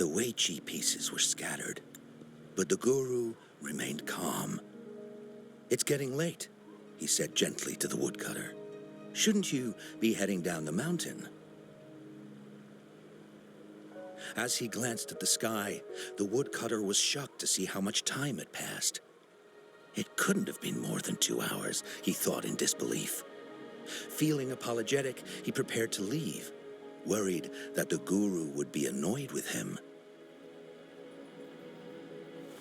The Weiqi pieces were scattered, but the guru remained calm. "It's getting late," he said gently to the woodcutter. "Shouldn't you be heading down the mountain?" As he glanced at the sky, the woodcutter was shocked to see how much time had passed. It couldn't have been more than 2 hours, he thought in disbelief. Feeling apologetic, he prepared to leave, worried that the guru would be annoyed with him.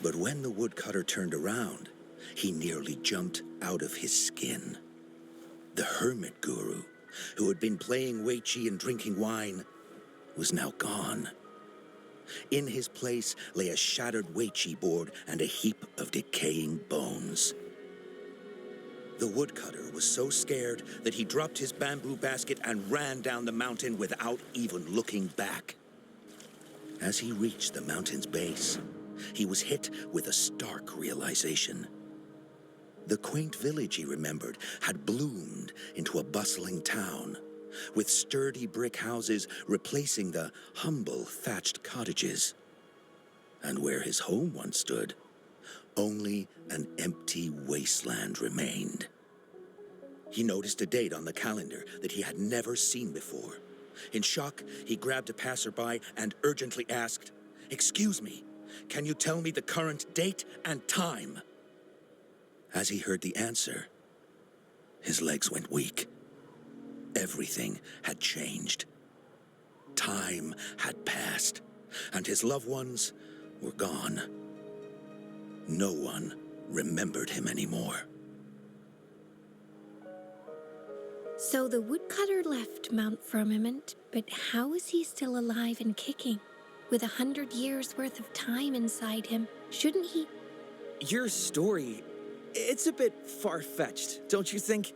But when the woodcutter turned around, he nearly jumped out of his skin. The hermit guru, who had been playing Weiqi and drinking wine, was now gone. In his place lay a shattered Weiqi board and a heap of decaying bones. The woodcutter was so scared that he dropped his bamboo basket and ran down the mountain without even looking back. As he reached the mountain's base, he was hit with a stark realization. The quaint village he remembered had bloomed into a bustling town, with sturdy brick houses replacing the humble thatched cottages. And where his home once stood, only an empty wasteland remained. He noticed a date on the calendar that he had never seen before. In shock, he grabbed a passerby and urgently asked, "Excuse me, can you tell me the current date and time?" As he heard the answer, his legs went weak. Everything had changed. Time had passed, and his loved ones were gone. No one remembered him anymore. So the woodcutter left Mount Firmament, but how is he still alive and kicking? With 100 years worth of time inside him, shouldn't he? Your story, it's a bit far-fetched, don't you think?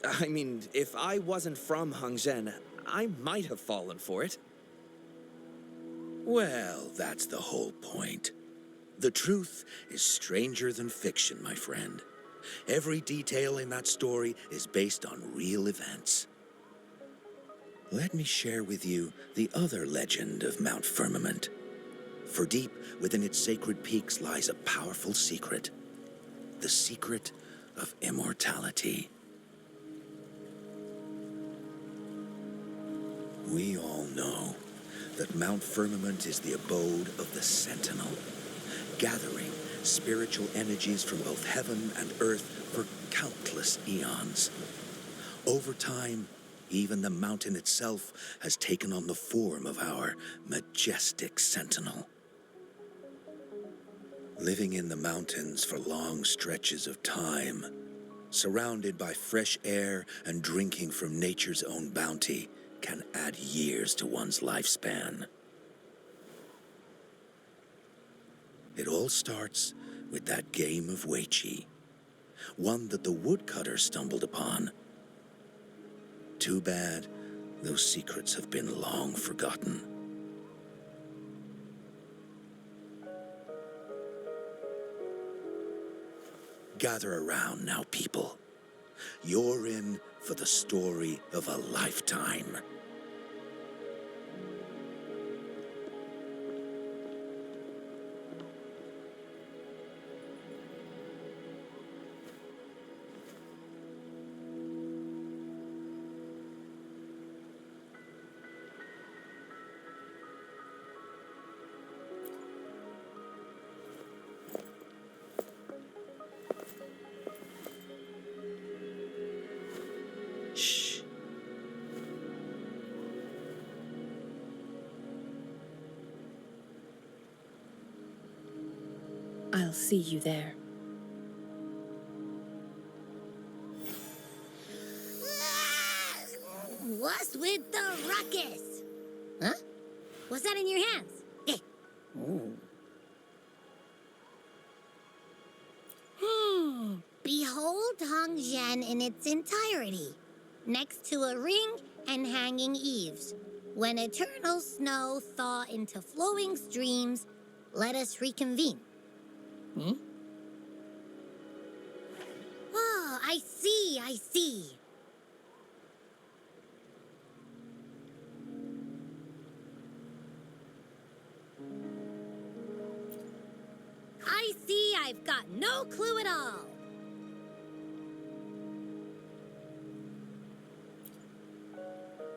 I mean, if I wasn't from Hongzhen, I might have fallen for it. Well, that's the whole point. The truth is stranger than fiction, my friend. Every detail in that story is based on real events. Let me share with you the other legend of Mount Firmament. For deep within its sacred peaks lies a powerful secret. The secret of immortality. We all know that Mount Firmament is the abode of the Sentinel, gathering spiritual energies from both heaven and earth for countless eons. Over time, even the mountain itself has taken on the form of our majestic sentinel. Living in the mountains for long stretches of time, surrounded by fresh air and drinking from nature's own bounty, can add years to one's lifespan. It all starts with that game of Weiqi, one that the woodcutter stumbled upon. Too bad those secrets have been long forgotten. Gather around now, people. You're in for the story of a lifetime. Shh. I'll see you there. What's with the ruckus? Huh? What's that in your hands? Behold Hongzhen in its entirety, next to a ring and hanging eaves. When eternal snow thaw into flowing streams, let us reconvene. Oh, I see. I've got no clue at all.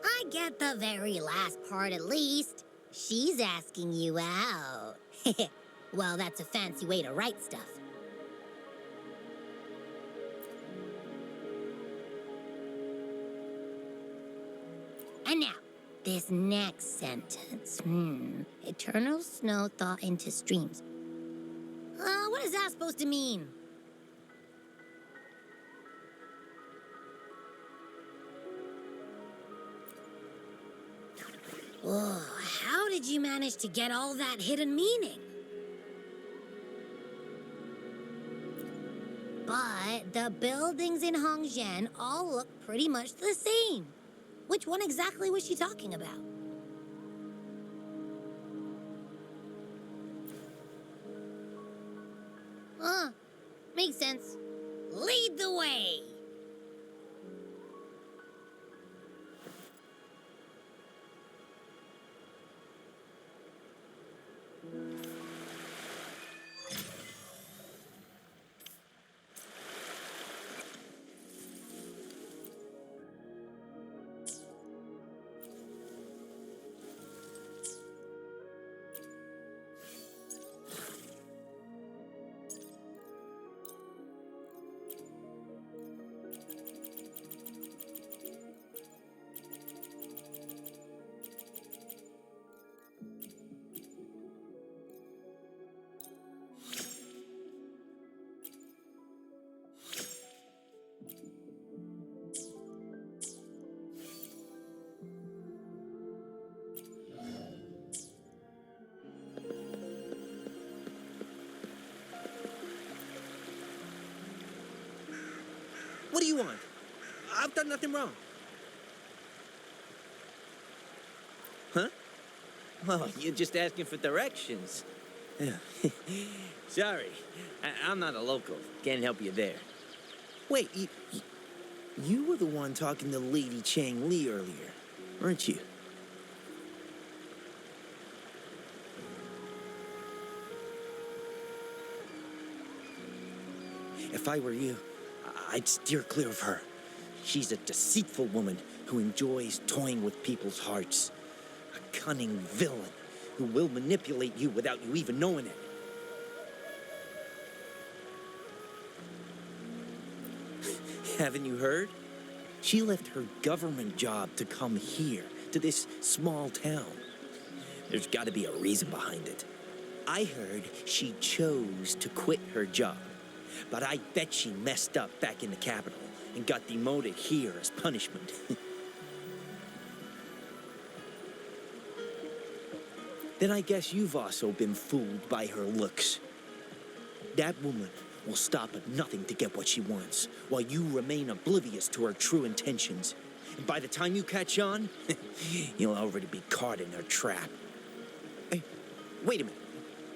I get the very last part at least. She's asking you out. Well, that's a fancy way to write stuff. And now, this next sentence. Eternal snow thaw into streams. What is that supposed to mean? Whoa, how did you manage to get all that hidden meaning? But the buildings in Hongzhen all look pretty much the same. Which one exactly was she talking about? Makes sense. Lead the way. What do you want? I've done nothing wrong. Huh? Oh, you're just asking for directions. Sorry, I'm not a local. Can't help you there. Wait, you were the one talking to Lady Changli earlier, weren't you? If I were you, I'd steer clear of her. She's a deceitful woman who enjoys toying with people's hearts. A cunning villain who will manipulate you without you even knowing it. Haven't you heard? She left her government job to come here, to this small town. There's got to be a reason behind it. I heard she chose to quit her job. But I bet she messed up back in the capital and got demoted here as punishment. Then I guess you've also been fooled by her looks. That woman will stop at nothing to get what she wants, while you remain oblivious to her true intentions. And by the time you catch on, you'll already be caught in her trap. Hey, wait a minute.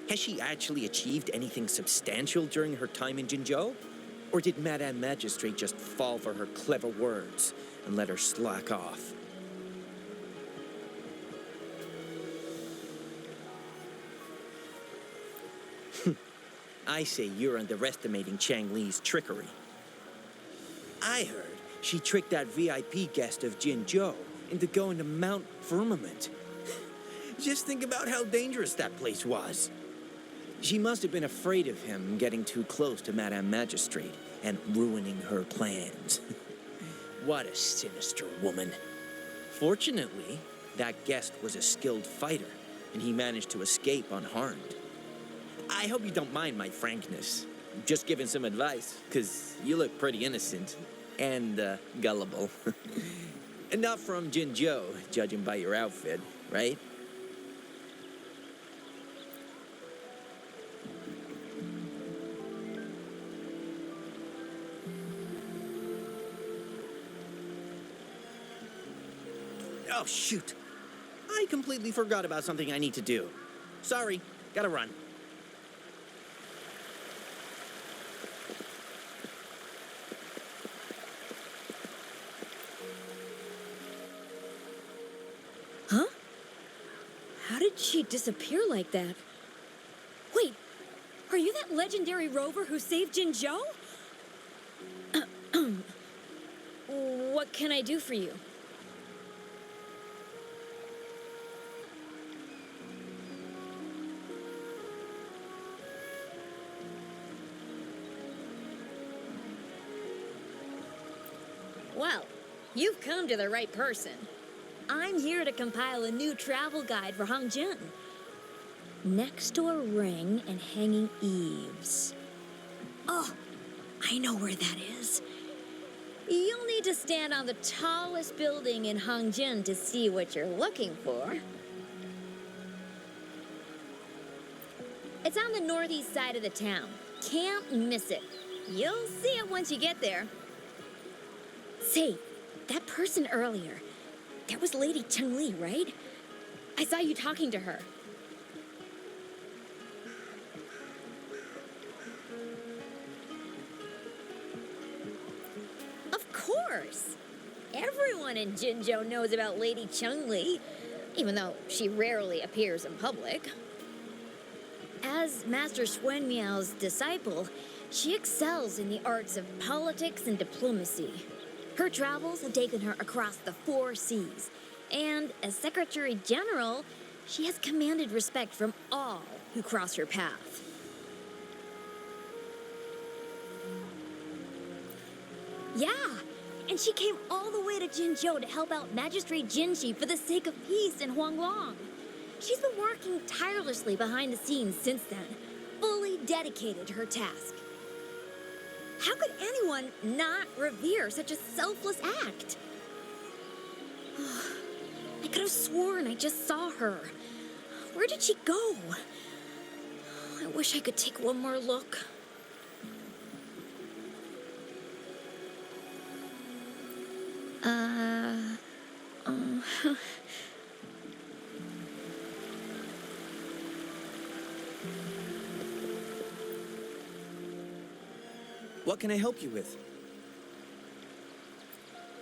Has she actually achieved anything substantial during her time in Jinzhou? Or did Madame Magistrate just fall for her clever words and let her slack off? I say you're underestimating Changli's trickery. I heard she tricked that VIP guest of Jinzhou into going to Mount Firmament. Just think about how dangerous that place was. She must have been afraid of him getting too close to Madame Magistrate and ruining her plans. What a sinister woman. Fortunately, that guest was a skilled fighter, and he managed to escape unharmed. I hope you don't mind my frankness. Just giving some advice, because you look pretty innocent and gullible. And not from Jinzhou, judging by your outfit, right? Oh, shoot. I completely forgot about something I need to do. Sorry, gotta run. Huh? How did she disappear like that? Wait, Are you that legendary rover who saved Jinzhou? What can I do for you? Well, you've come to the right person. I'm here to compile a new travel guide for Hangjin. Next to a ring and hanging eaves. Oh, I know where that is. You'll need to stand on the tallest building in Hangjin to see what you're looking for. It's on the northeast side of the town. Can't miss it. You'll see it once you get there. Say, that person earlier, that was Lady Changli, right? I saw you talking to her. Of course! Everyone in Jinzhou knows about Lady Changli, even though she rarely appears in public. As Master Xuan Miao's disciple, she excels in the arts of politics and diplomacy. Her travels have taken her across the 4 seas, and as Secretary General, she has commanded respect from all who cross her path. Yeah, and she came all the way to Jinzhou to help out Magistrate Jinxi for the sake of peace in Huanglong. She's been working tirelessly behind the scenes since then, fully dedicated to her task. How could anyone not revere such a selfless act? I could have sworn I just saw her. Where did she go? I wish I could take one more look. What can I help you with?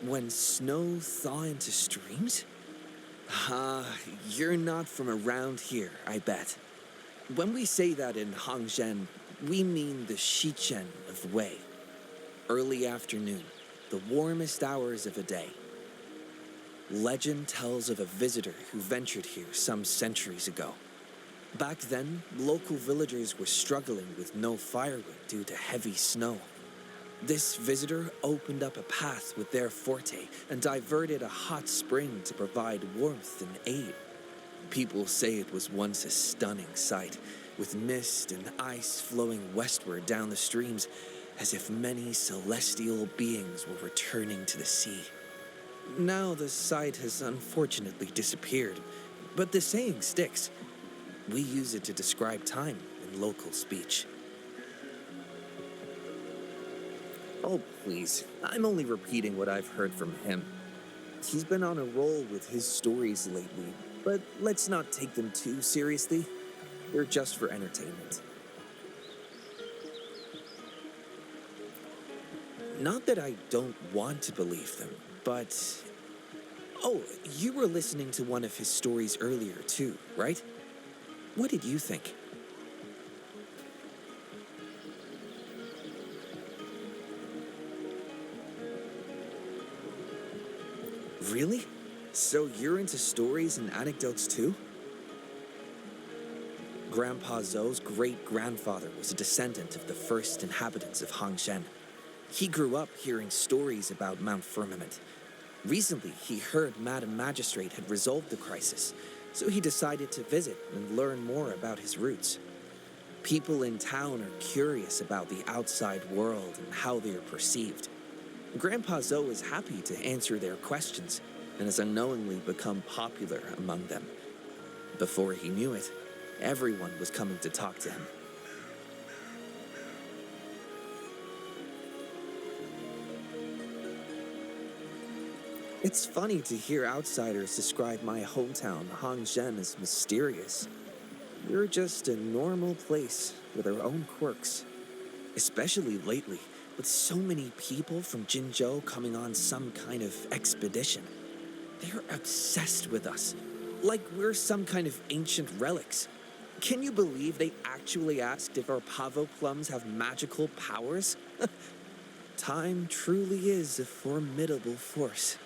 When snow thaw into streams? You're not from around here, I bet. When we say that in Hangzhen, we mean the Shichen of Wei. Early afternoon, the warmest hours of a day. Legend tells of a visitor who ventured here some centuries ago. Back then, local villagers were struggling with no firewood due to heavy snow. This visitor opened up a path with their forte and diverted a hot spring to provide warmth and aid. People say it was once a stunning sight, with mist and ice flowing westward down the streams, as if many celestial beings were returning to the sea. Now the sight has unfortunately disappeared, but the saying sticks. We use it to describe time in local speech. Oh, please. I'm only repeating what I've heard from him. He's been on a roll with his stories lately, but let's not take them too seriously. They're just for entertainment. Not that I don't want to believe them, but... Oh, you were listening to one of his stories earlier too, right? What did you think? Really? So you're into stories and anecdotes too? Grandpa Zhou's great-grandfather was a descendant of the first inhabitants of Hangzhen. He grew up hearing stories about Mount Firmament. Recently, he heard Madam Magistrate had resolved the crisis, so he decided to visit and learn more about his roots. People in town are curious about the outside world and how they are perceived. Grandpa Zhou is happy to answer their questions and has unknowingly become popular among them. Before he knew it, everyone was coming to talk to him. It's funny to hear outsiders describe my hometown, Hangzhen, as mysterious. We're just a normal place with our own quirks. Especially lately, with so many people from Jinzhou coming on some kind of expedition. They're obsessed with us, like we're some kind of ancient relics. Can you believe they actually asked if our pavo plums have magical powers? Time truly is a formidable force.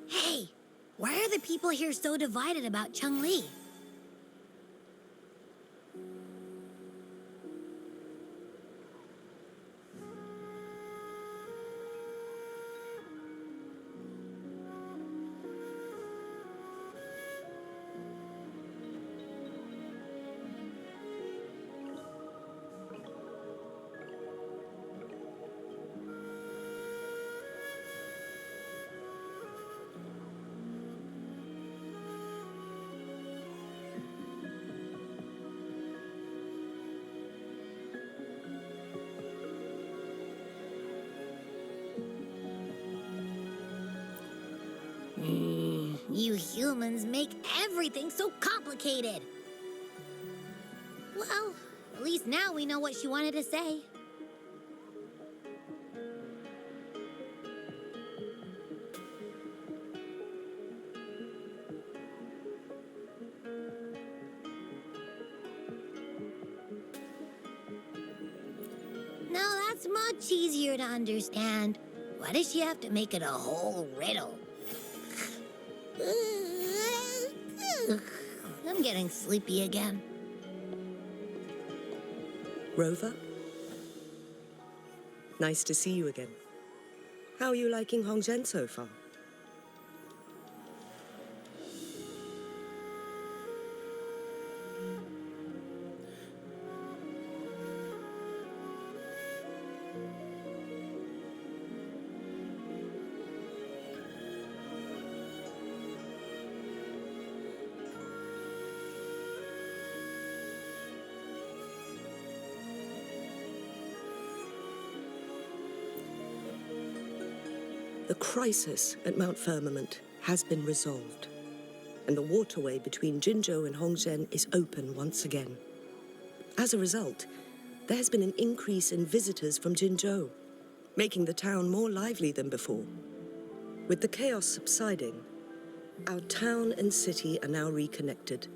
Hey, why are the people here so divided about Changli? You humans make everything so complicated. Well, at least now we know what she wanted to say. Now that's much easier to understand. Why does she have to make it a whole riddle? I'm getting sleepy again. Rover? Nice to see you again. How are you liking Hongzhen so far? The crisis at Mount Firmament has been resolved, and the waterway between Jinzhou and Hongzhen is open once again. As a result, there has been an increase in visitors from Jinzhou, making the town more lively than before. With the chaos subsiding, our town and city are now reconnected,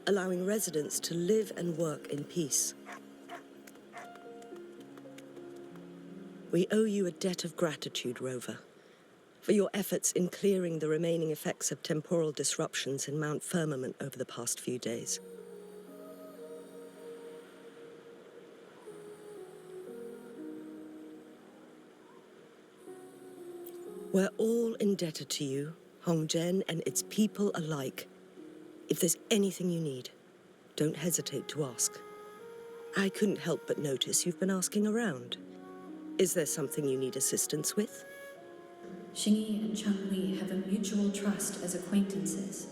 allowing residents to live and work in peace. We owe you a debt of gratitude, Rover, for your efforts in clearing the remaining effects of temporal disruptions in Mount Firmament over the past few days. We're all indebted to you, Hongzhen and its people alike. If there's anything you need, don't hesitate to ask. I couldn't help but notice you've been asking around. Is there something you need assistance with? Xingyi and Changli have a mutual trust as acquaintances.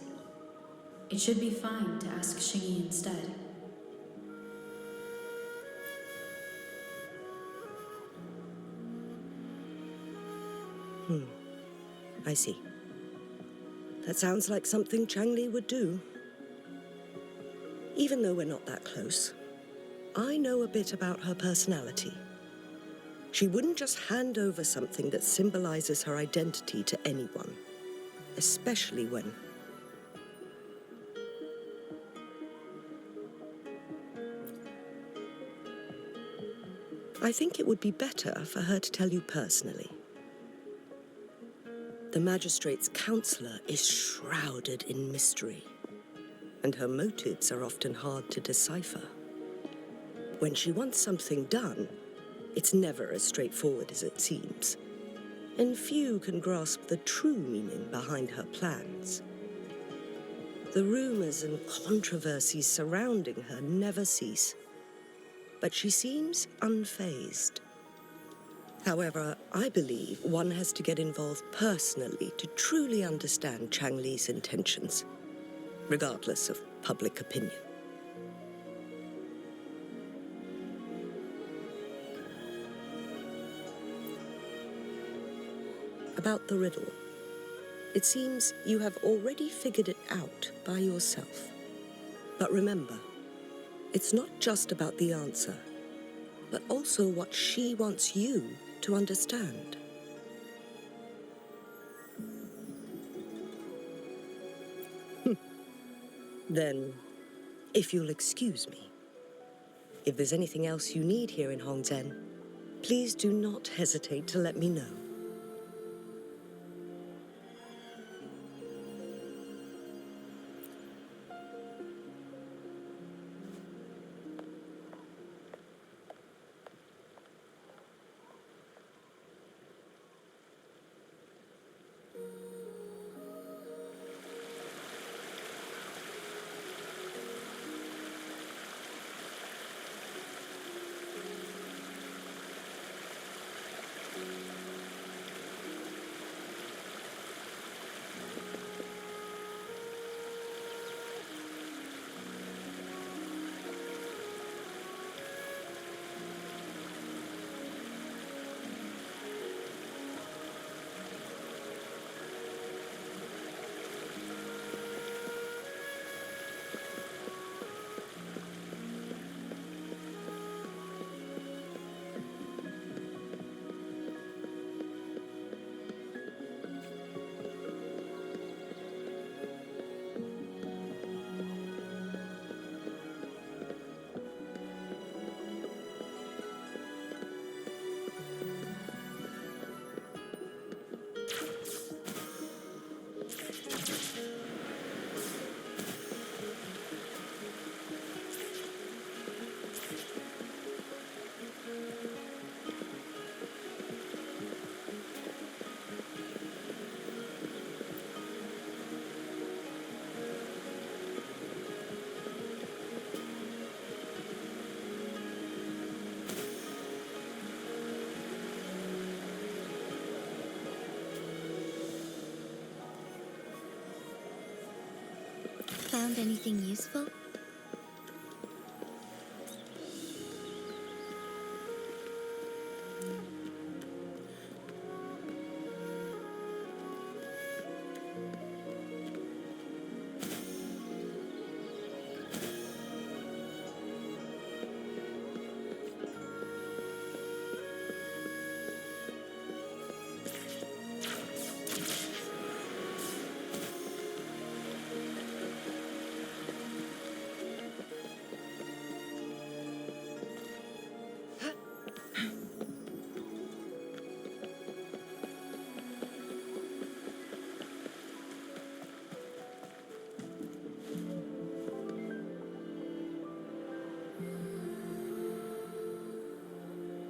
It should be fine to ask Xingyi instead. I see. That sounds like something Changli would do. Even though we're not that close, I know a bit about her personality. She wouldn't just hand over something that symbolizes her identity to anyone, especially when... I think it would be better for her to tell you personally. The magistrate's counselor is shrouded in mystery, and her motives are often hard to decipher. When she wants something done, it's never as straightforward as it seems, and few can grasp the true meaning behind her plans. The rumors and controversies surrounding her never cease, but she seems unfazed. However, I believe one has to get involved personally to truly understand Changli's intentions, regardless of public opinion. About the riddle, it seems you have already figured it out by yourself. But remember, it's not just about the answer. but also what she wants you to understand. Then, if you'll excuse me, if there's anything else you need here in Hongzhen, please do not hesitate to let me know. Found anything useful?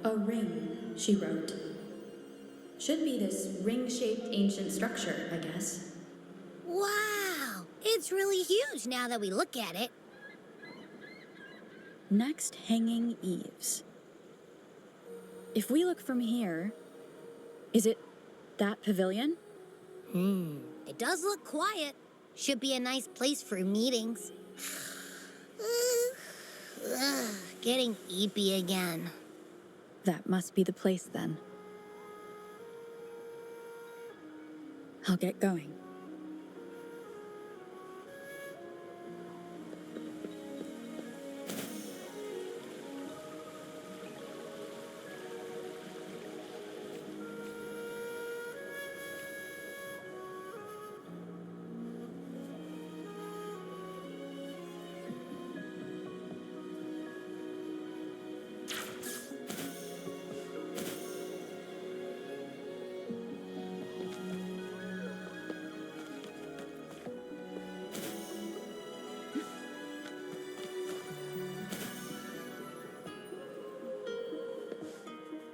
A ring, she wrote. Should be this ring-shaped ancient structure, I guess. Wow! It's really huge now that we look at it. Next, hanging eaves. If we look from here, is it that pavilion? It does look quiet. Should be a nice place for meetings. Getting eepy again. That must be the place then. I'll get going.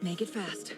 Make it fast.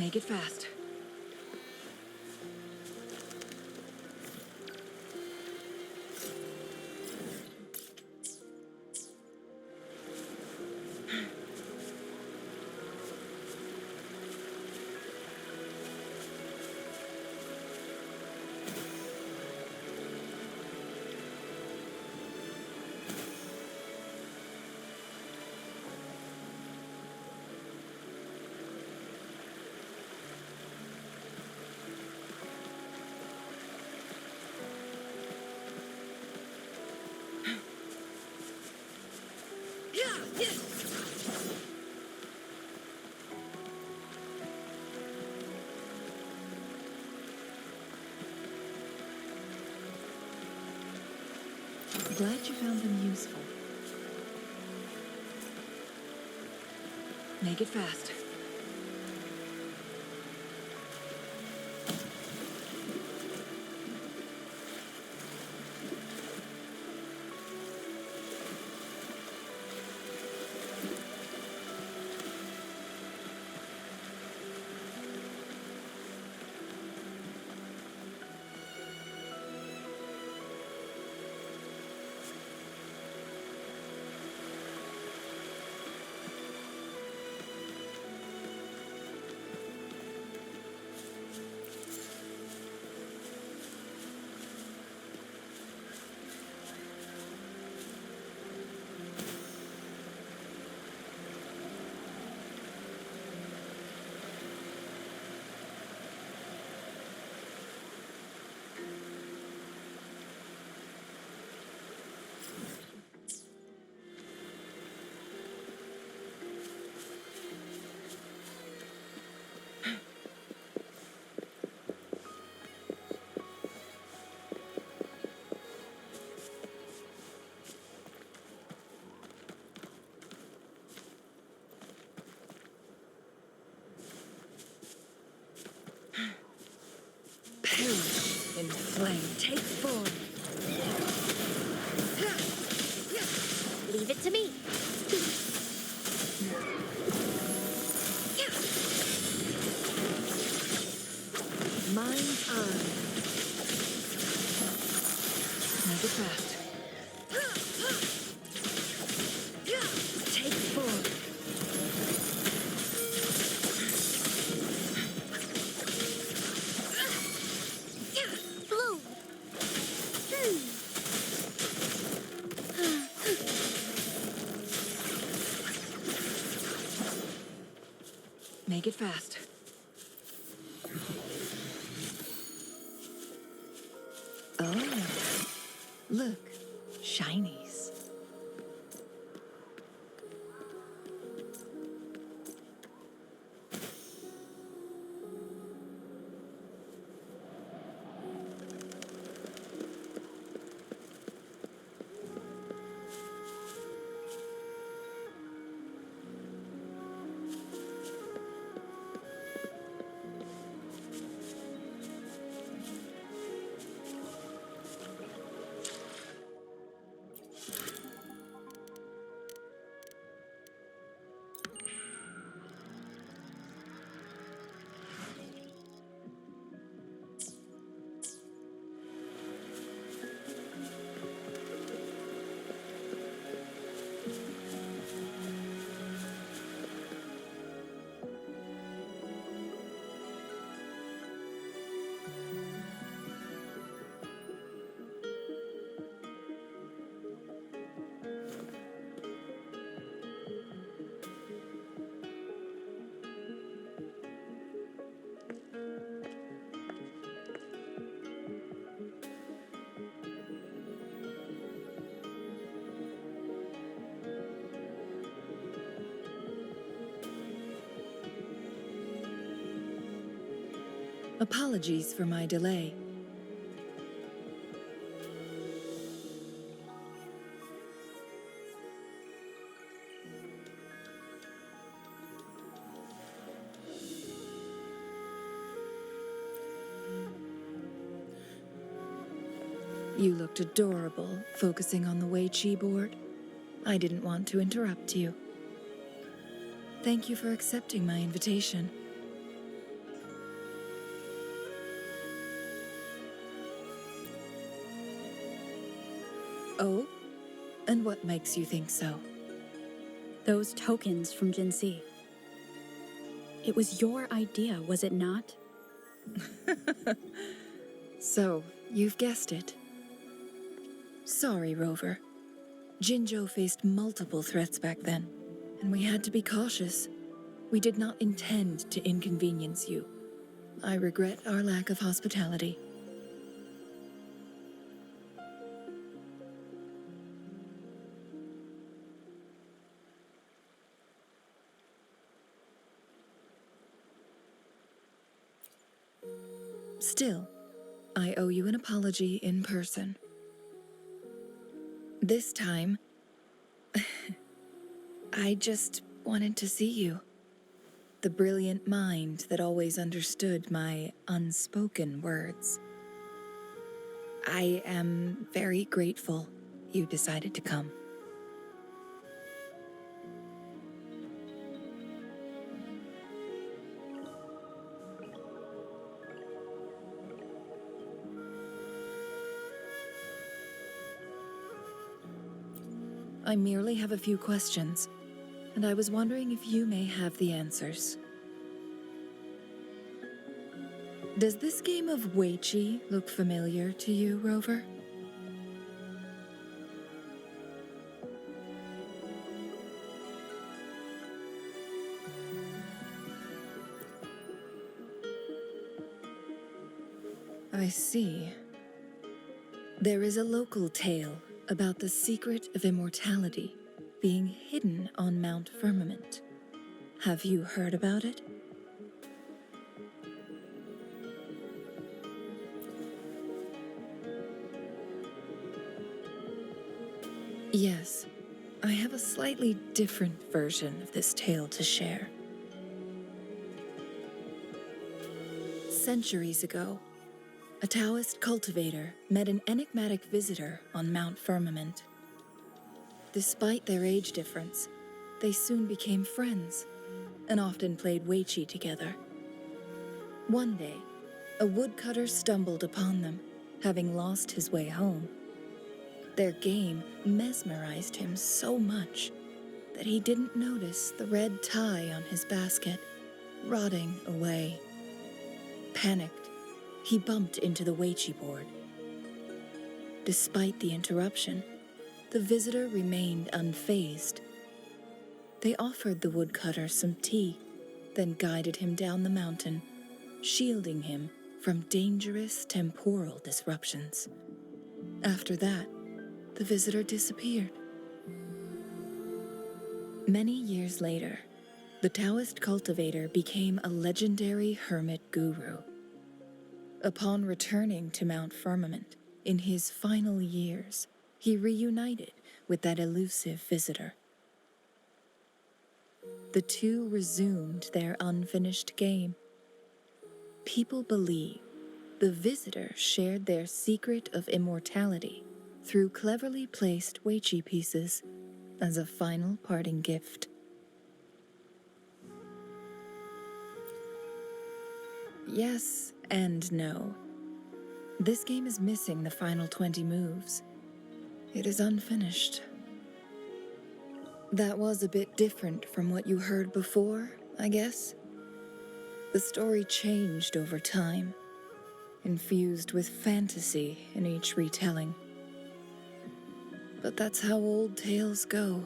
Make it fast. Glad you found them useful. Make it fast. Perish in flame. Take form. Leave it to me. Mind's eye. Make it fast. Take form. Bloom. Make it fast. Oh, look, shinies. Apologies for my delay. You looked adorable, focusing on the Wei Chi board. I didn't want to interrupt you. Thank you for accepting my invitation. Oh? And what makes you think so? Those tokens from Jinxi. It was your idea, was it not? So, you've guessed it. Sorry, Rover. Jinzhou faced multiple threats back then, and we had to be cautious. We did not intend to inconvenience you. I regret our lack of hospitality. Still, I owe you an apology in person. This time, I just wanted to see you. The brilliant mind that always understood my unspoken words. I am very grateful you decided to come. I merely have a few questions, and I was wondering if you may have the answers. Does this game of Weiqi look familiar to you, Rover? I see. There is a local tale about the secret of immortality being hidden on Mount Firmament. Have you heard about it? Yes, I have a slightly different version of this tale to share. Centuries ago, a Taoist cultivator met an enigmatic visitor on Mount Firmament. Despite their age difference, they soon became friends and often played Weiqi together. One day, a woodcutter stumbled upon them, having lost his way home. Their game mesmerized him so much that he didn't notice the red tie on his basket rotting away. Panicked, he bumped into the Weiqi board. Despite the interruption, the visitor remained unfazed. They offered the woodcutter some tea, then guided him down the mountain, shielding him from dangerous temporal disruptions. After that, the visitor disappeared. Many years later, the Taoist cultivator became a legendary hermit guru. Upon returning to Mount Firmament, in his final years, he reunited with that elusive visitor. The two resumed their unfinished game. People believe the visitor shared their secret of immortality through cleverly placed Weiqi pieces as a final parting gift. Yes and no. This game is missing the final 20 moves. It is unfinished. That was a bit different from what you heard before, I guess. The story changed over time, infused with fantasy in each retelling. But that's how old tales go,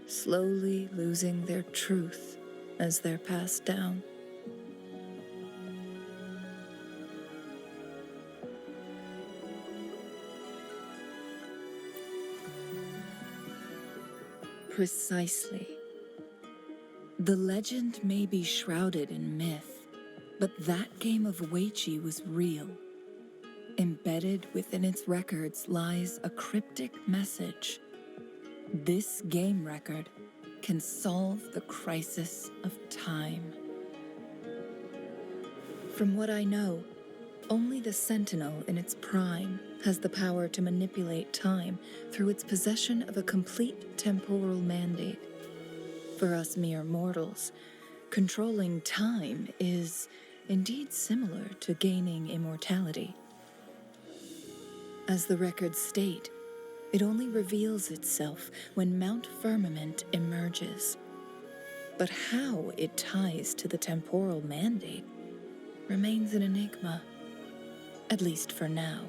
slowly losing their truth as they're passed down. Precisely. The legend may be shrouded in myth, but that game of Weiqi was real. Embedded within its records lies a cryptic message. This game record can solve the crisis of time. From what I know, only the Sentinel in its prime has the power to manipulate time through its possession of a complete temporal mandate. For us mere mortals, controlling time is indeed similar to gaining immortality. As the records state, It only reveals itself when Mount Firmament emerges. But how it ties to the temporal mandate remains an enigma, at least for now.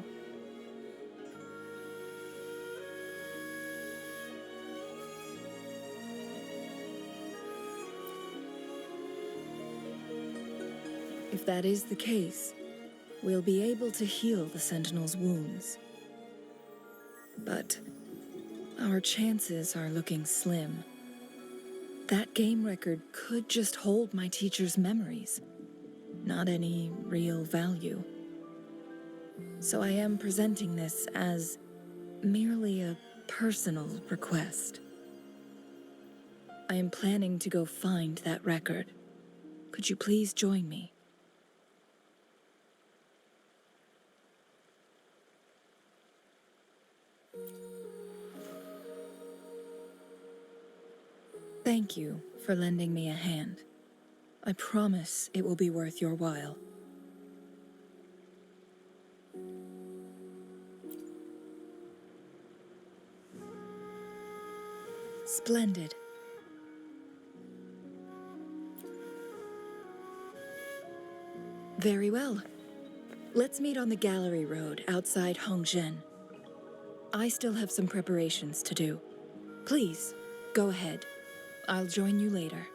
If that is the case, we'll be able to heal the Sentinel's wounds. But our chances are looking slim. That game record could just hold my teacher's memories, not any real value. So I am presenting this as merely a personal request. I am planning to go find that record. Could you please join me? Thank you for lending me a hand. I promise it will be worth your while. Splendid. Very well. Let's meet on the gallery road outside Hongzhen. I still have some preparations to do. Please, go ahead. I'll join you later.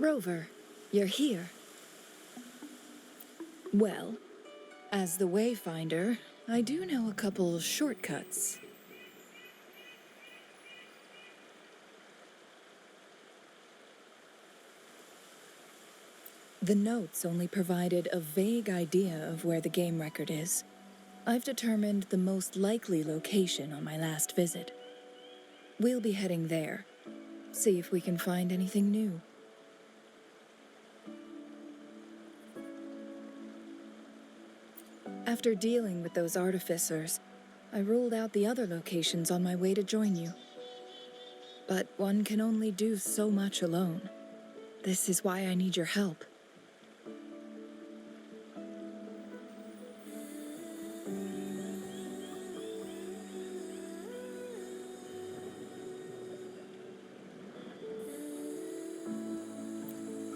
Rover, you're here. Well, as the Wayfinder, I do know a couple shortcuts. The notes only provided a vague idea of where the game record is. I've determined the most likely location on my last visit. We'll be heading there. See if we can find anything new. After dealing with those artificers, I ruled out the other locations on my way to join you. But one can only do so much alone. This is why I need your help.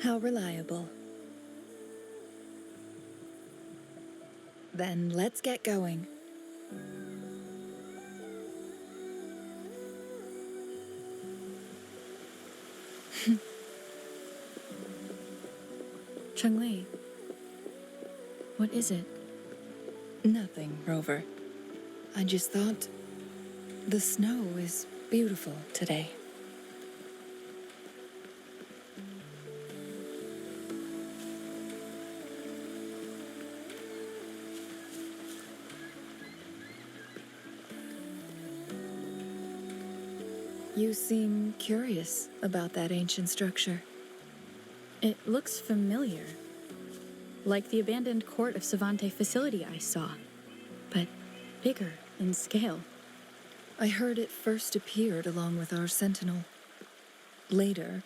How reliable. Then let's get going. Changli, what is it? Nothing, Rover. I just thought the snow is beautiful today. You seem curious about that ancient structure. It looks familiar. Like the abandoned court of Savante facility I saw, but bigger in scale. I heard it first appeared along with our Sentinel. Later,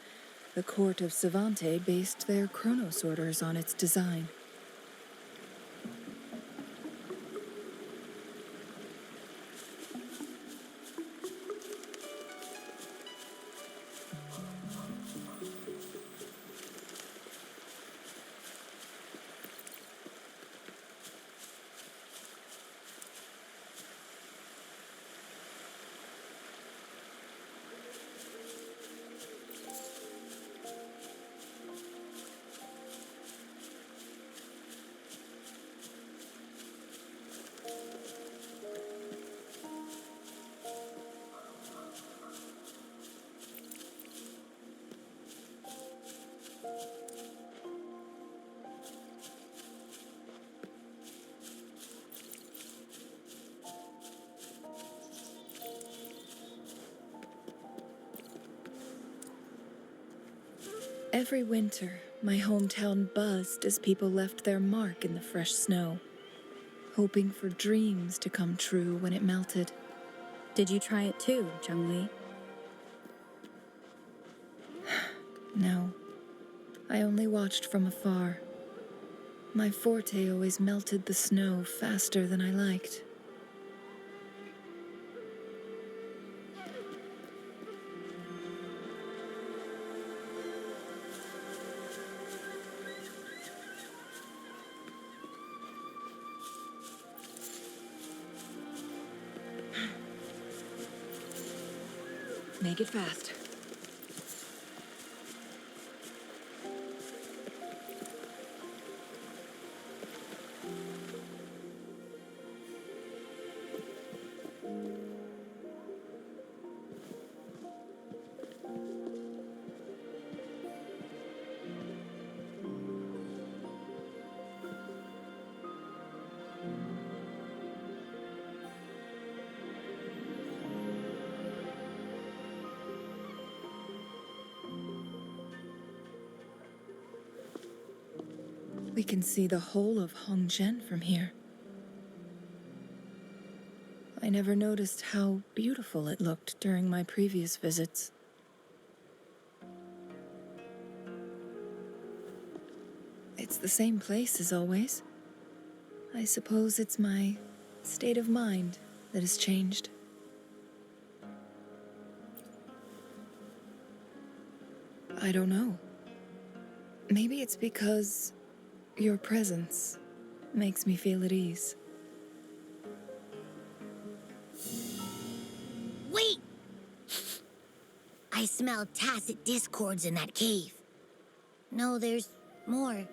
the court of Savante based their Chronos orders on its design. Every winter, my hometown buzzed as people left their mark in the fresh snow, hoping for dreams to come true when it melted. Did you try it too, Changli? No, I only watched from afar. My forte always melted the snow faster than I liked. Make it fast. We can see the whole of Hongzhen from here. I never noticed how beautiful it looked during my previous visits. It's the same place as always. I suppose it's my state of mind that has changed. I don't know. Maybe it's because your presence makes me feel at ease. Wait! I smell tacit discords in that cave. No, there's more.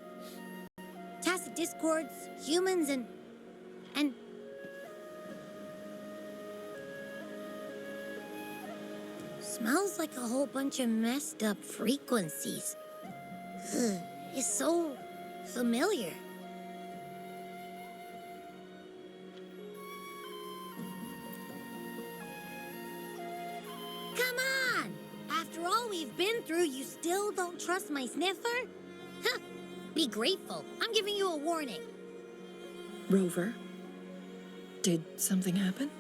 Tacit discords, humans, and... Smells like a whole bunch of messed up frequencies. Ugh, it's so familiar. Come on! After all we've been through, you still don't trust my sniffer? Huh! Be grateful. I'm giving you a warning. Rover, did something happen?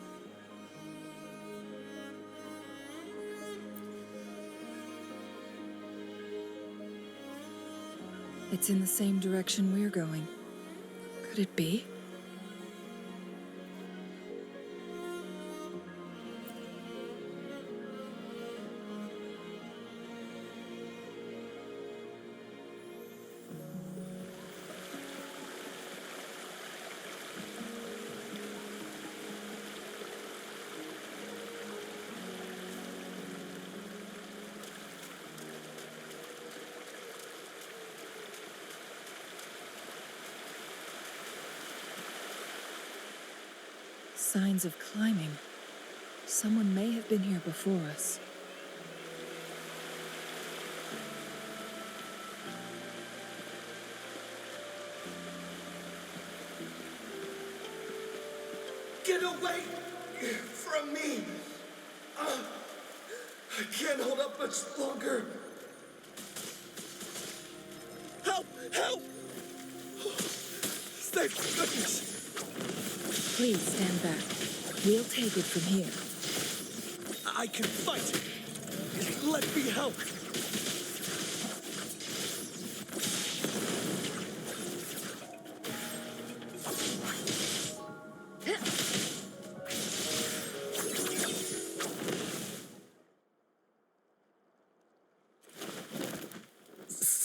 It's in the same direction we're going. Could it be? Signs of climbing. Someone may have been here before us. Get away from me! I can't hold up much longer. Help! Help! Thank goodness! Please stand back. We'll take it from here. I can fight. Let me help.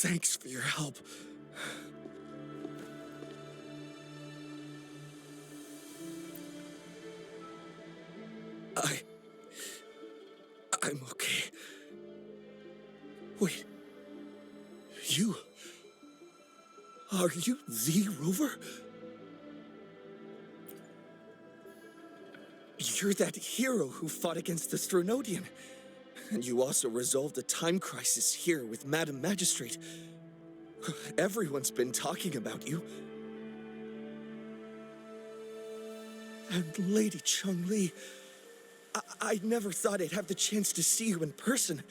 Thanks for your help. I'm okay. Wait. Are you the Rover? You're that hero who fought against the Stronodian. And you also resolved a time crisis here with Madam Magistrate. Everyone's been talking about you. And Lady Changli, I never thought I'd have the chance to see you in person.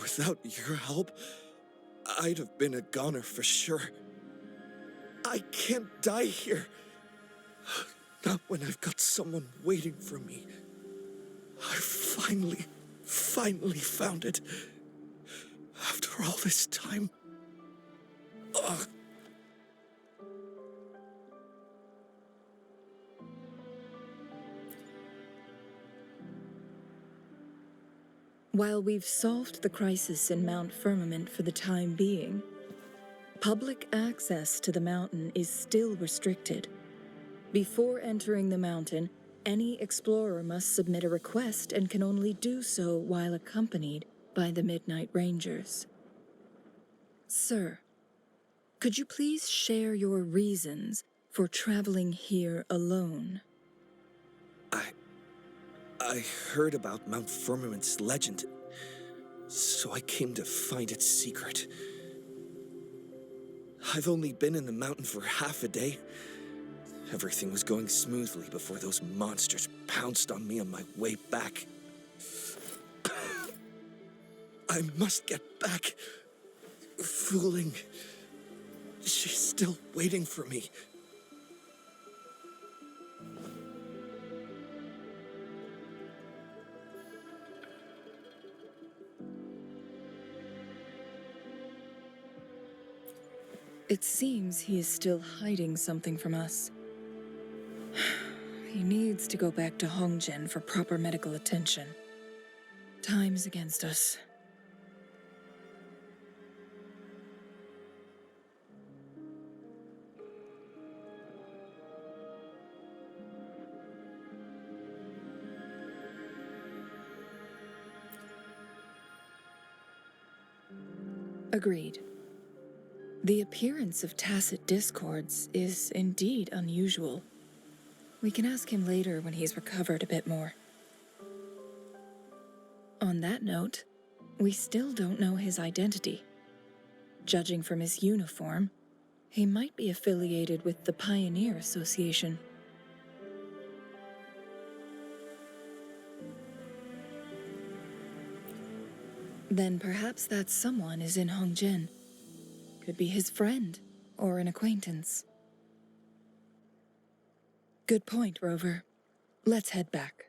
Without your help, I'd have been a goner for sure. I can't die here. Not when I've got someone waiting for me. I finally found it. After all this time. Ugh. While we've solved the crisis in Mount Firmament for the time being, public access to the mountain is still restricted. Before entering the mountain, any explorer must submit a request and can only do so while accompanied by the Midnight Rangers. Sir, could you please share your reasons for traveling here alone? I heard about Mount Firmament's legend, so I came to find its secret. I've only been in the mountain for half a day. Everything was going smoothly before those monsters pounced on me on my way back. I must get back. Fooling. She's still waiting for me. It seems he is still hiding something from us. He needs to go back to Hongjian for proper medical attention. Time is against us. Agreed. The appearance of tacit discords is indeed unusual. We can ask him later when he's recovered a bit more. On that note, we still don't know his identity. Judging from his uniform, he might be affiliated with the Pioneer Association. Then perhaps that someone is in Hongjian. Could be his friend, or an acquaintance. Good point, Rover. Let's head back.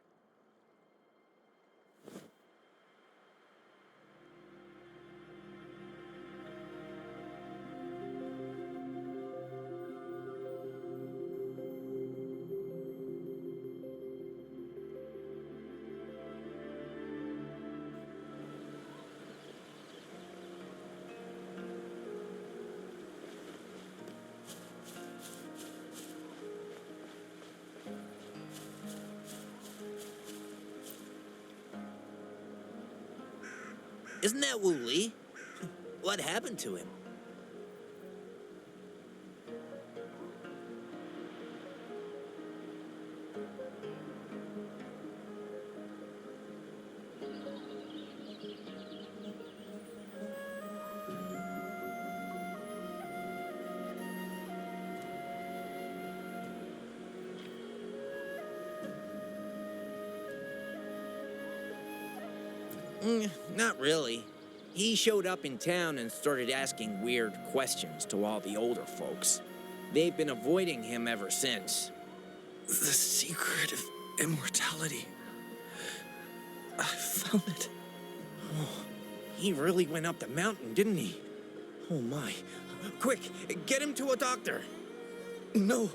Isn't that Wu Li? What happened to him? Not really. He showed up in town and started asking weird questions to all the older folks. They've been avoiding him ever since. The secret of immortality. I found it. He really went up the mountain, didn't he? Oh my. Quick, get him to a doctor. No.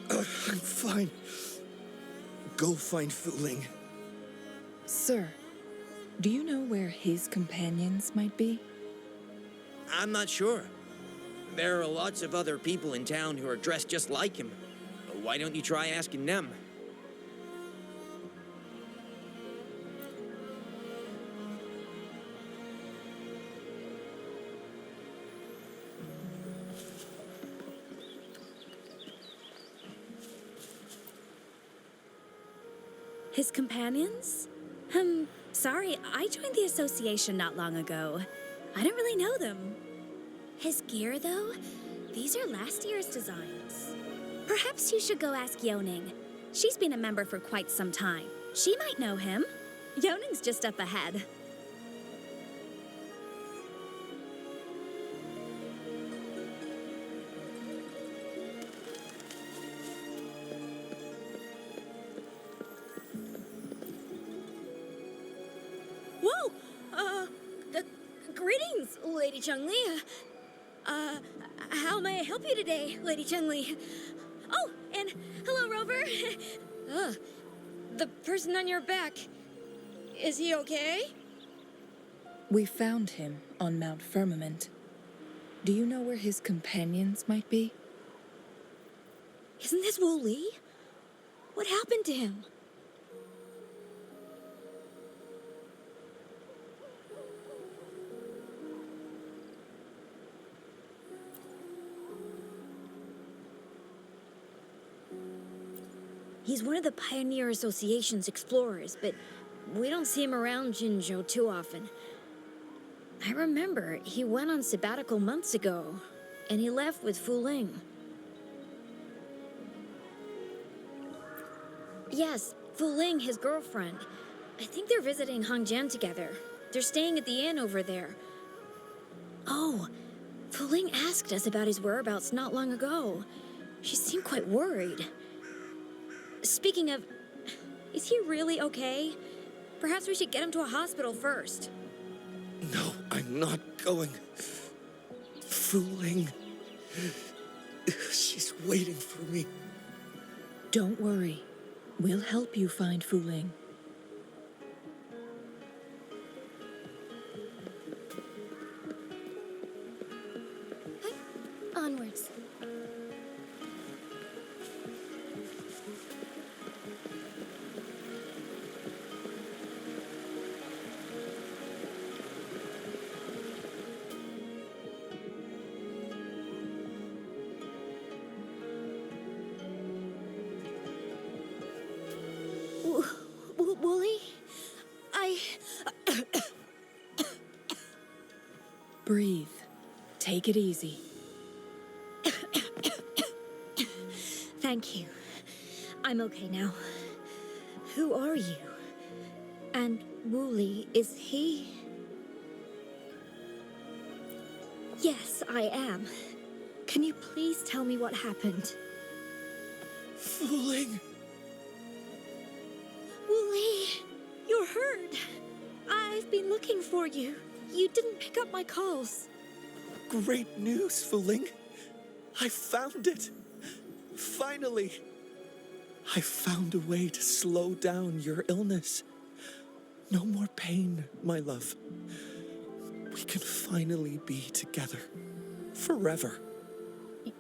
I'm fine. Go find Fu Ling. Sir, do you know where his companions might be? I'm not sure. There are lots of other people in town who are dressed just like him. Why don't you try asking them? His companions? Sorry, I joined the association not long ago. I don't really know them. His gear, though? These are last year's designs. Perhaps you should go ask Yoning. She's been a member for quite some time. She might know him. Yoning's just up ahead. Whoa! Greetings, Lady Changli. How may I help you today, Lady Changli? Oh, and hello, Rover. The person on your back, is he okay? We found him on Mount Firmament. Do you know where his companions might be? Isn't this Wu Li? What happened to him? He's one of the Pioneer Association's explorers, but we don't see him around Jinzhou too often. I remember he went on sabbatical months ago, and he left with Fu Ling. Yes, Fu Ling, his girlfriend. I think they're visiting Hangjian together. They're staying at the inn over there. Oh, Fu Ling asked us about his whereabouts not long ago. She seemed quite worried. Speaking of, is he really okay? Perhaps we should get him to a hospital first. No, I'm not going. Fu Ling. She's waiting for me. Don't worry. We'll help you find Fu Ling. Onwards. Wooly? Breathe. Take it easy. Thank you. I'm okay now. Who are you? And Wooly, is he? Yes, I am. Can you please tell me what happened? Fu Ling. Wooly, you're hurt. I've been looking for you. You didn't pick up my calls. Great news, Fu Ling. I found it. Finally. I found a way to slow down your illness. No more pain, my love. We can finally be together. Forever.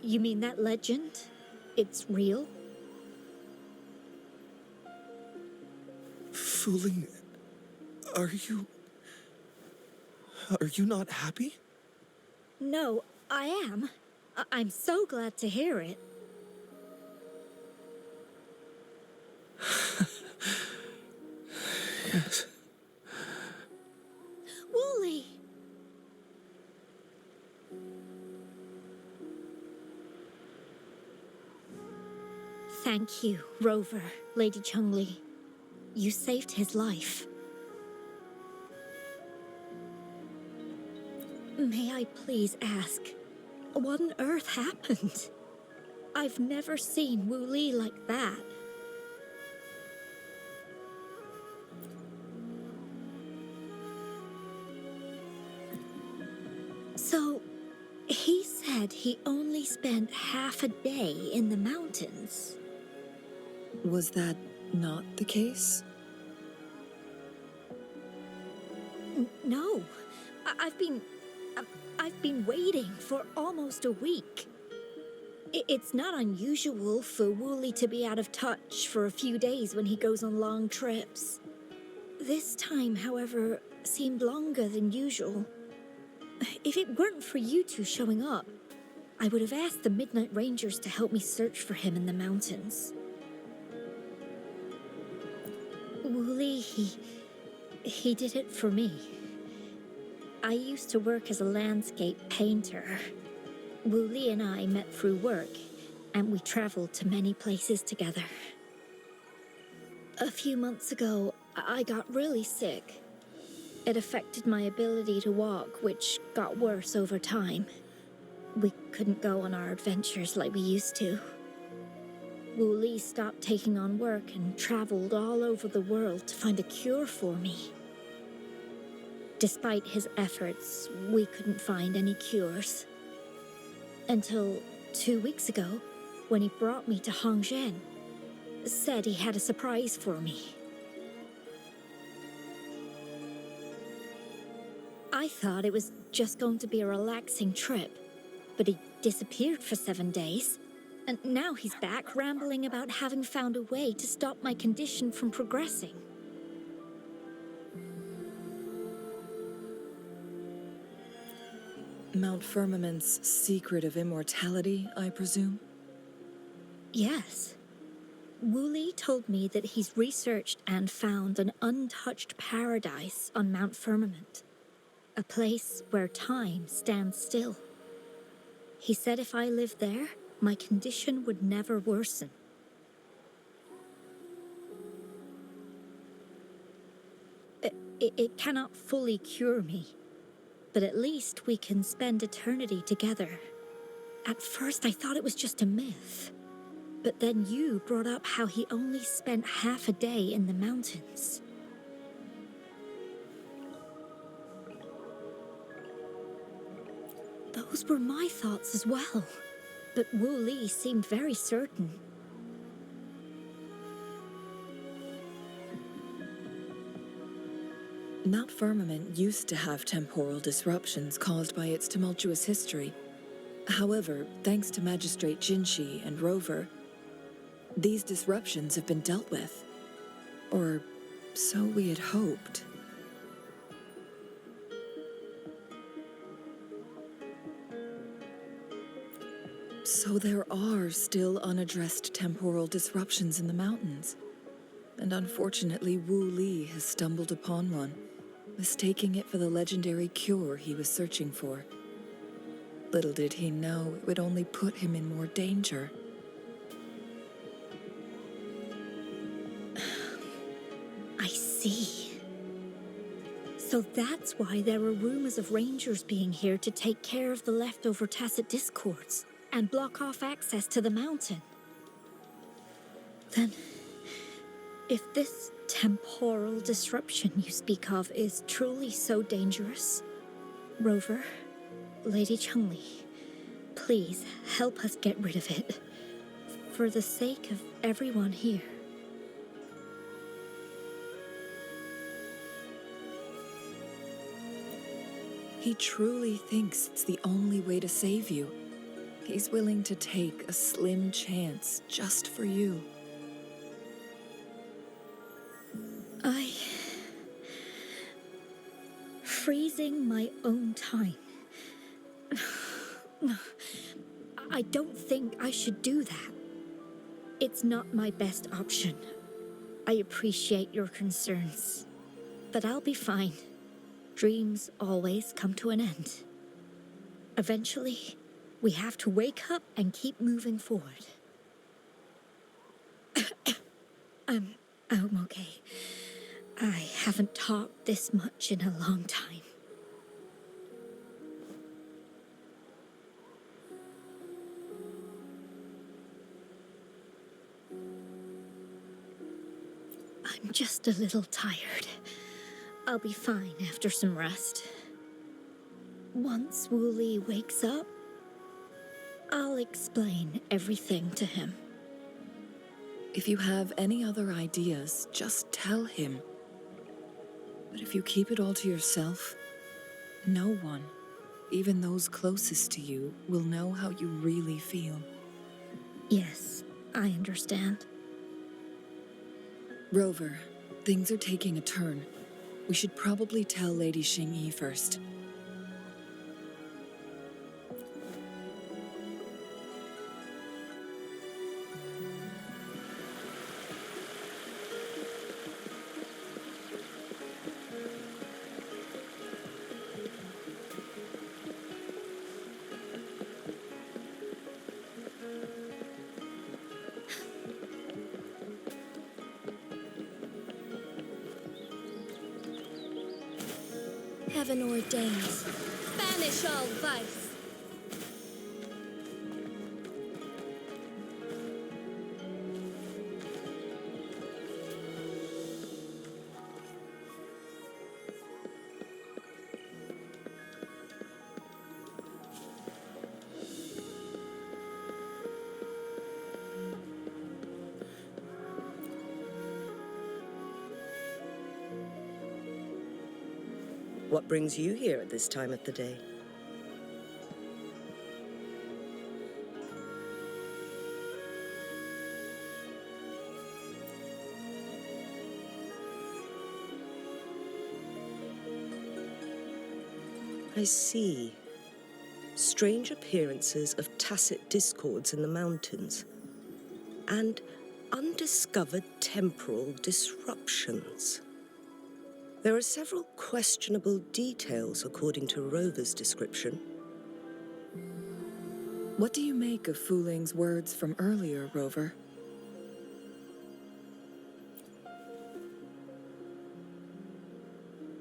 You mean that legend? It's real? Fu Ling, are you not happy? No, I am. I'm so glad to hear it. Yes. Wooly! Thank you, Rover, Lady Changli. You saved his life. May I please ask, what on earth happened? I've never seen Wu Li like that. So, he said he only spent half a day in the mountains. Was that not the case? No. I've been waiting for almost a week. It's not unusual for Wooly to be out of touch for a few days when he goes on long trips. This time, however, seemed longer than usual. If it weren't for you two showing up, I would have asked the Midnight Rangers to help me search for him in the mountains. Wooly, he did it for me. I used to work as a landscape painter. Wooly and I met through work, and we traveled to many places together. A few months ago, I got really sick. It affected my ability to walk, which got worse over time. We couldn't go on our adventures like we used to. Wooly stopped taking on work and traveled all over the world to find a cure for me. Despite his efforts, we couldn't find any cures. Until 2 weeks ago, when he brought me to Hongzhen, said he had a surprise for me. I thought it was just going to be a relaxing trip, but he disappeared for 7 days, and now he's back rambling about having found a way to stop my condition from progressing. Mount Firmament's secret of immortality, I presume? Yes. Wooly told me that he's researched and found an untouched paradise on Mount Firmament. A place where time stands still. He said if I lived there, my condition would never worsen. It cannot fully cure me, but at least we can spend eternity together. At first, I thought it was just a myth. But then you brought up how he only spent half a day in the mountains. Those were my thoughts as well. But Wooly seemed very certain. Mount Firmament used to have temporal disruptions caused by its tumultuous history. However, thanks to Magistrate Jinshi and Rover, these disruptions have been dealt with. Or so we had hoped. So there are still unaddressed temporal disruptions in the mountains. And unfortunately, Wu Li has stumbled upon one, mistaking it for the legendary cure he was searching for. Little did he know it would only put him in more danger. I see. So that's why there were rumors of rangers being here to take care of the leftover tacit discords and block off access to the mountain. Then, if this temporal disruption you speak of is truly so dangerous, Rover, Lady Changli, please help us get rid of it, for the sake of everyone here. He truly thinks it's the only way to save you. He's willing to take a slim chance just for you. Freezing my own time. I don't think I should do that. It's not my best option. I appreciate your concerns, but I'll be fine. Dreams always come to an end. Eventually, we have to wake up and keep moving forward. I'm okay. I haven't talked this much in a long time. I'm just a little tired. I'll be fine after some rest. Once Wooly wakes up, I'll explain everything to him. If you have any other ideas, just tell him. But if you keep it all to yourself, no one, even those closest to you, will know how you really feel. Yes, I understand. Rover, things are taking a turn. We should probably tell Lady Xingyi first. Heaven ordains. Banish all vice. What brings you here at this time of the day? I see. Strange appearances of tacit discords in the mountains, and undiscovered temporal disruptions. There are several questionable details according to Rover's description. What do you make of Fuling's words from earlier, Rover?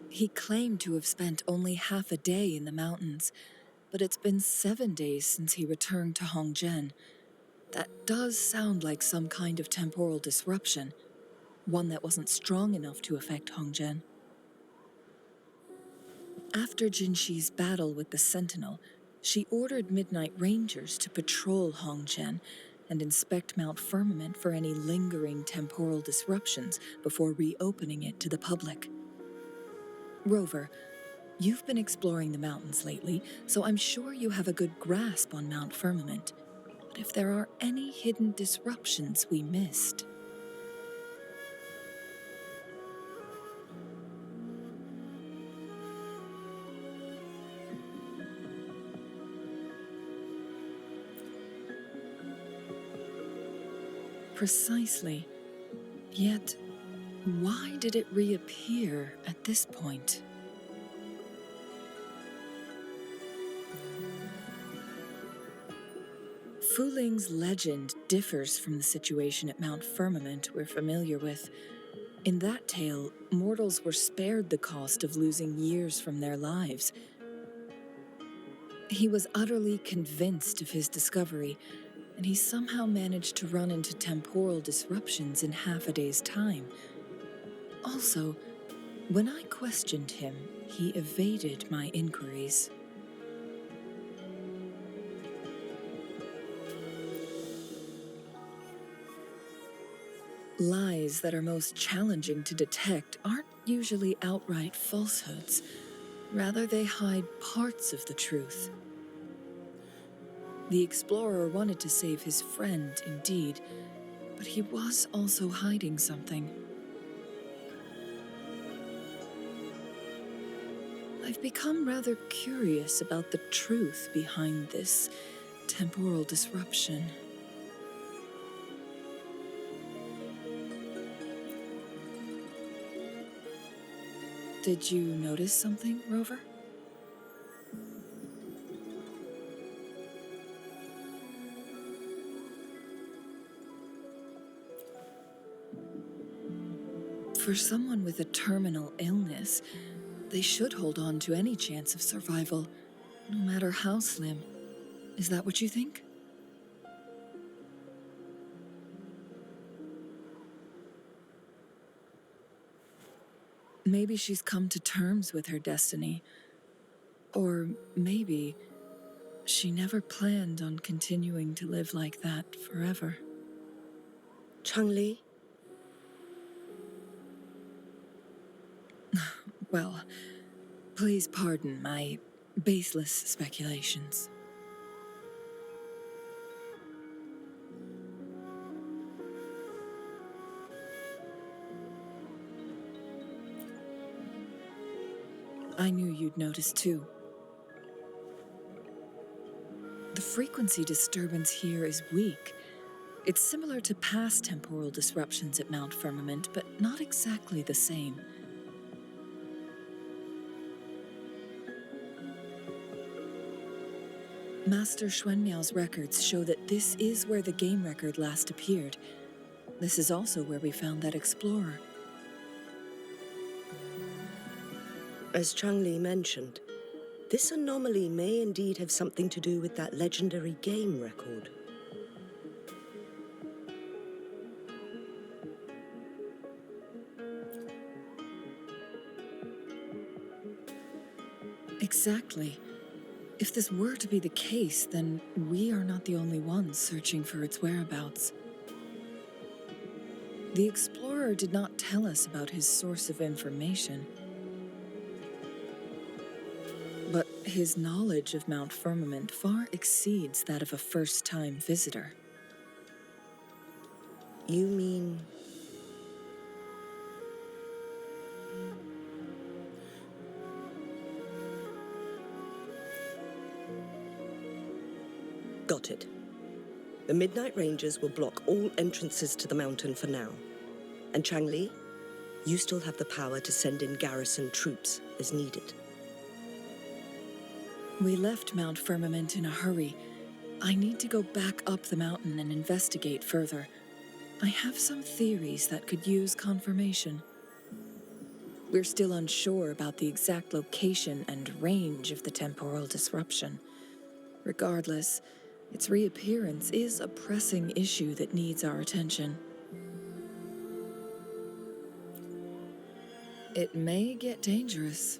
He claimed to have spent only half a day in the mountains, but it's been 7 days since he returned to Hongzhen. That does sound like some kind of temporal disruption, one that wasn't strong enough to affect Hongzhen. After Jinxi's battle with the Sentinel, she ordered Midnight Rangers to patrol Hongzhen and inspect Mount Firmament for any lingering temporal disruptions before reopening it to the public. Rover, you've been exploring the mountains lately, so I'm sure you have a good grasp on Mount Firmament. But if there are any hidden disruptions we missed... Precisely. Yet, why did it reappear at this point? Fuling's legend differs from the situation at Mount Firmament we're familiar with. In that tale, mortals were spared the cost of losing years from their lives. He was utterly convinced of his discovery, and he somehow managed to run into temporal disruptions in half a day's time. Also, when I questioned him, he evaded my inquiries. Lies that are most challenging to detect aren't usually outright falsehoods. Rather, they hide parts of the truth. The explorer wanted to save his friend, indeed, but he was also hiding something. I've become rather curious about the truth behind this temporal disruption. Did you notice something, Rover? For someone with a terminal illness, they should hold on to any chance of survival, no matter how slim. Is that what you think? Maybe she's come to terms with her destiny. Or maybe she never planned on continuing to live like that forever. Changli? Well, please pardon my baseless speculations. I knew you'd notice too. The frequency disturbance here is weak. It's similar to past temporal disruptions at Mount Firmament, but not exactly the same. Master Xuanmiao's records show that this is where the game record last appeared. This is also where we found that explorer. As Changli mentioned, this anomaly may indeed have something to do with that legendary game record. Exactly. If this were to be the case, then we are not the only ones searching for its whereabouts. The explorer did not tell us about his source of information. But his knowledge of Mount Firmament far exceeds that of a first-time visitor. You mean... Got it. The Midnight Rangers will block all entrances to the mountain for now. And Changli, you still have the power to send in garrison troops as needed. We left Mount Firmament in a hurry. I need to go back up the mountain and investigate further. I have some theories that could use confirmation. We're still unsure about the exact location and range of the temporal disruption. Regardless, its reappearance is a pressing issue that needs our attention. It may get dangerous.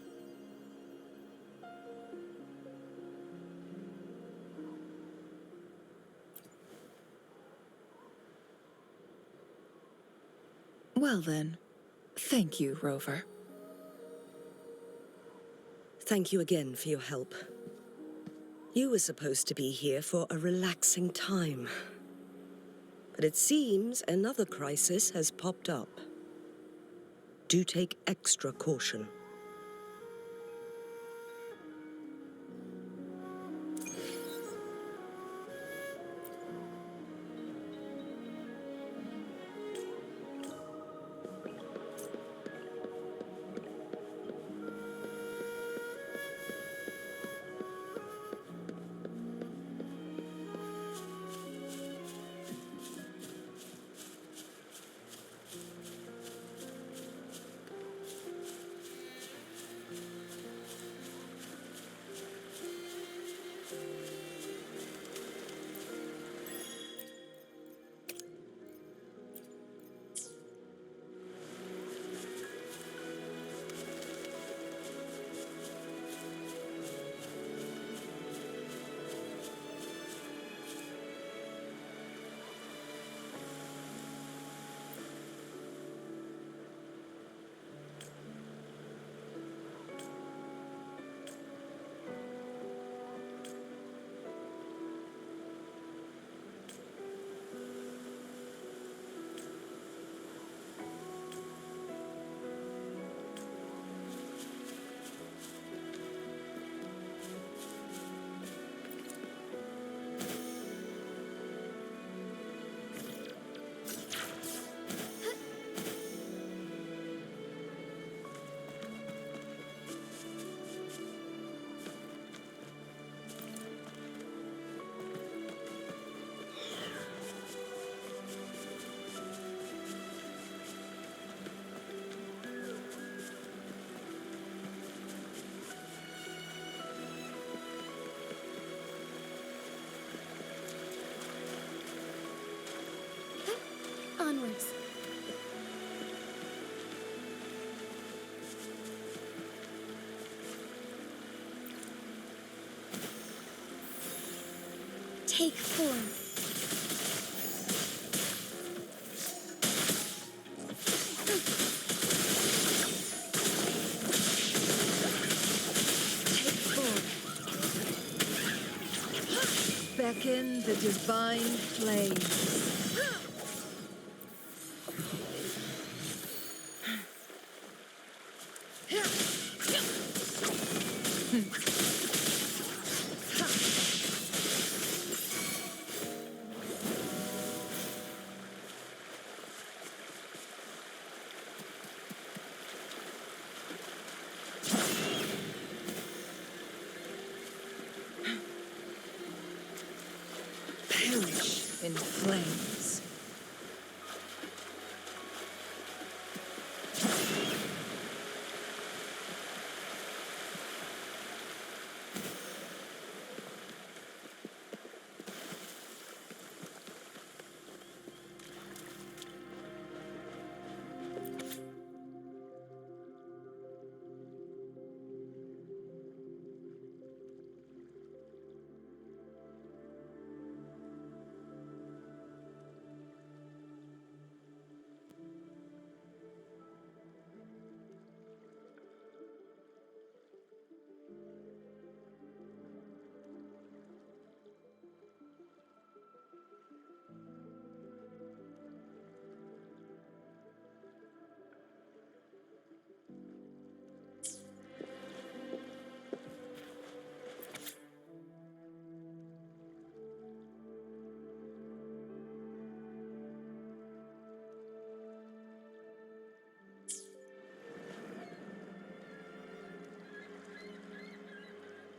Well then, thank you, Rover. Thank you again for your help. You were supposed to be here for a relaxing time. But it seems another crisis has popped up. Do take extra caution. take form. Take form. Beckon the divine flames. Perish in flames.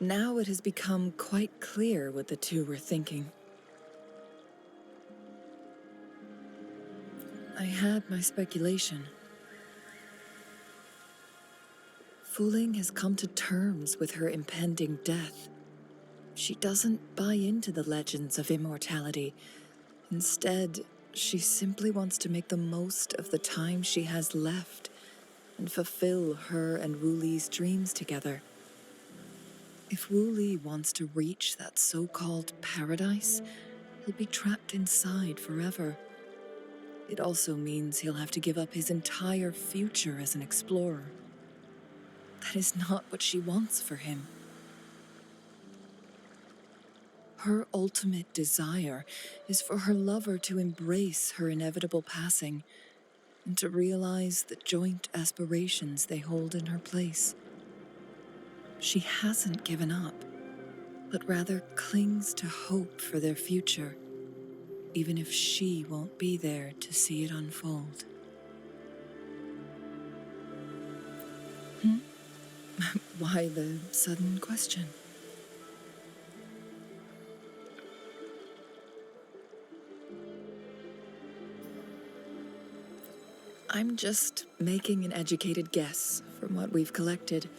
Now it has become quite clear what the two were thinking. I had my speculation. Wuthering has come to terms with her impending death. She doesn't buy into the legends of immortality. Instead, she simply wants to make the most of the time she has left and fulfill her and Wu Li's dreams together. If Wu Li wants to reach that so-called paradise, he'll be trapped inside forever. It also means he'll have to give up his entire future as an explorer. That is not what she wants for him. Her ultimate desire is for her lover to embrace her inevitable passing and to realize the joint aspirations they hold in her place. She hasn't given up, but rather clings to hope for their future, even if she won't be there to see it unfold. Why the sudden question? I'm just making an educated guess from what we've collected.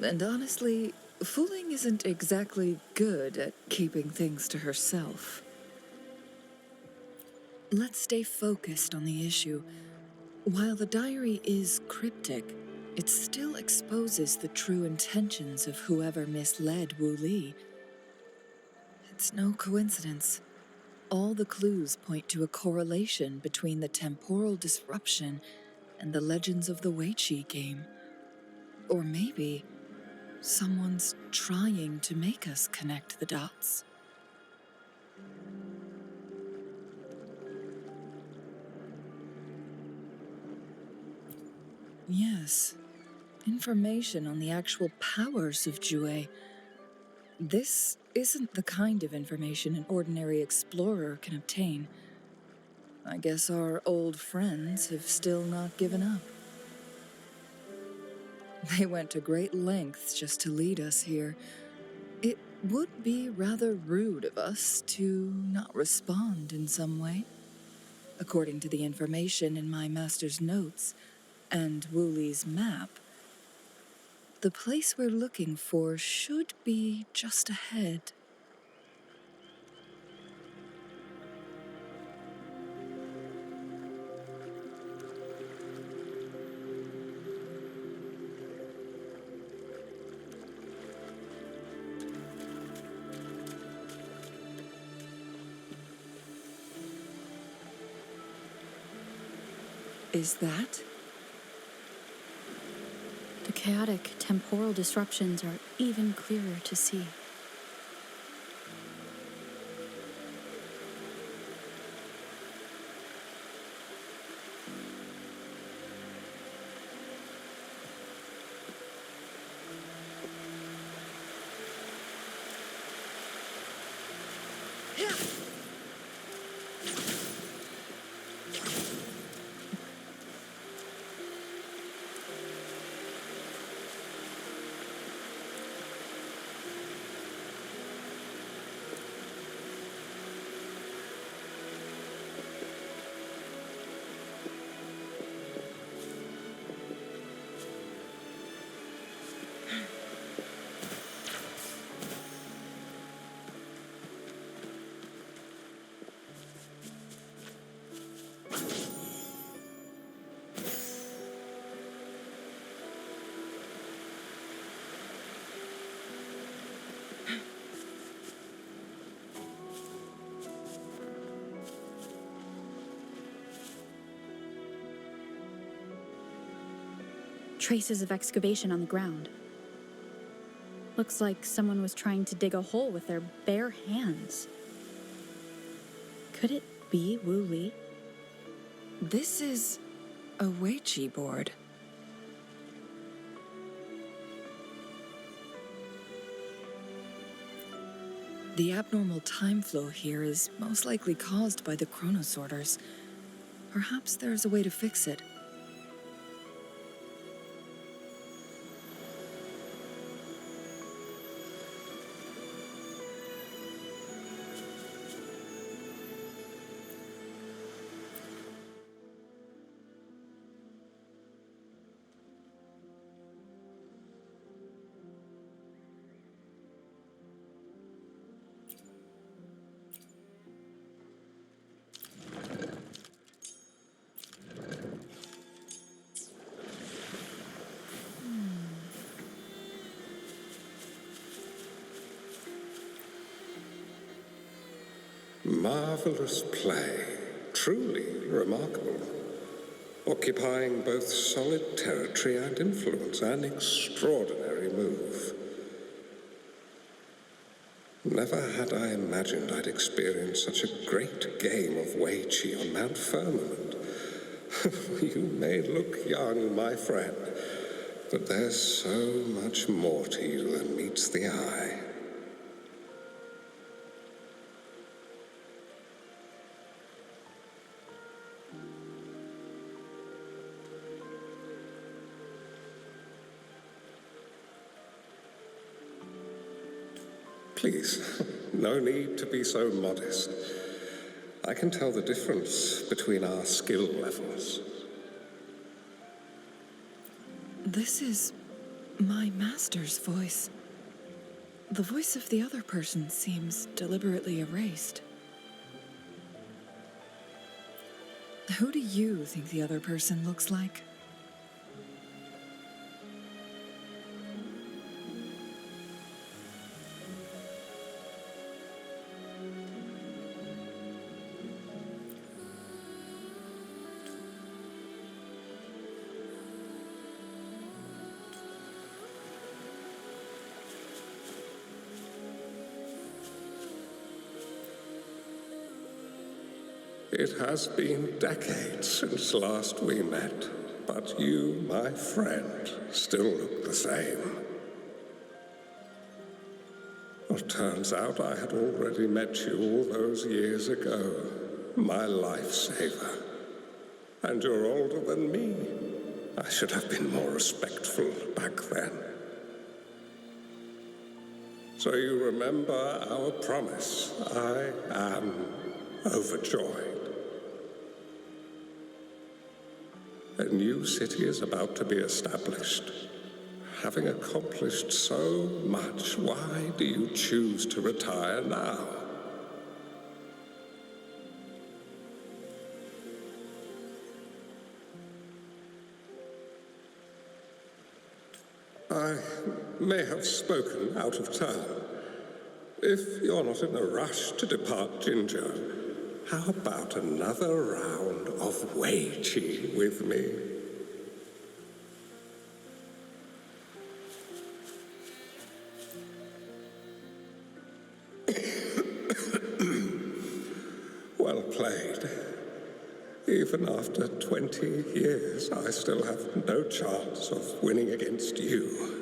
And honestly, Wuthering isn't exactly good at keeping things to herself. Let's stay focused on the issue. While the diary is cryptic, it still exposes the true intentions of whoever misled Wu Li. It's no coincidence. All the clues point to a correlation between the temporal disruption and the legends of the Weiqi game. Or maybe someone's trying to make us connect the dots. Yes, information on the actual powers of Jue. This isn't the kind of information an ordinary explorer can obtain. I guess our old friends have still not given up. They went to great lengths just to lead us here. It would be rather rude of us to not respond in some way. According to the information in my master's notes and Wu Li's map, the place we're looking for should be just ahead. is that? The chaotic temporal disruptions are even clearer to see. Traces of excavation on the ground. Looks like someone was trying to dig a hole with their bare hands. Could it be Wu Li? This is a Weiqi board. The abnormal time flow here is most likely caused by the chronosorters. Perhaps there's a way to fix it. Marvelous play, truly remarkable. Occupying both solid territory and influence, an extraordinary move. Never had I imagined I'd experience such a great game of Weiqi on Mount Firmament. You may look young, my friend, but there's so much more to you than meets the eye. Please, no need to be so modest. I can tell the difference between our skill levels. This is my master's voice. The voice of the other person seems deliberately erased. Who do you think the other person looks like? It has been decades since last we met, but you, my friend, still look the same. Well, turns out I had already met you all those years ago, my lifesaver. And you're older than me. I should have been more respectful back then. So you remember our promise. I am overjoyed. A new city is about to be established. Having accomplished so much, why do you choose to retire now? I may have spoken out of turn. If you're not in a rush to depart Jinzhou, How about another round of Wei Chi with me? Well played. Even after 20 years, I still have no chance of winning against you.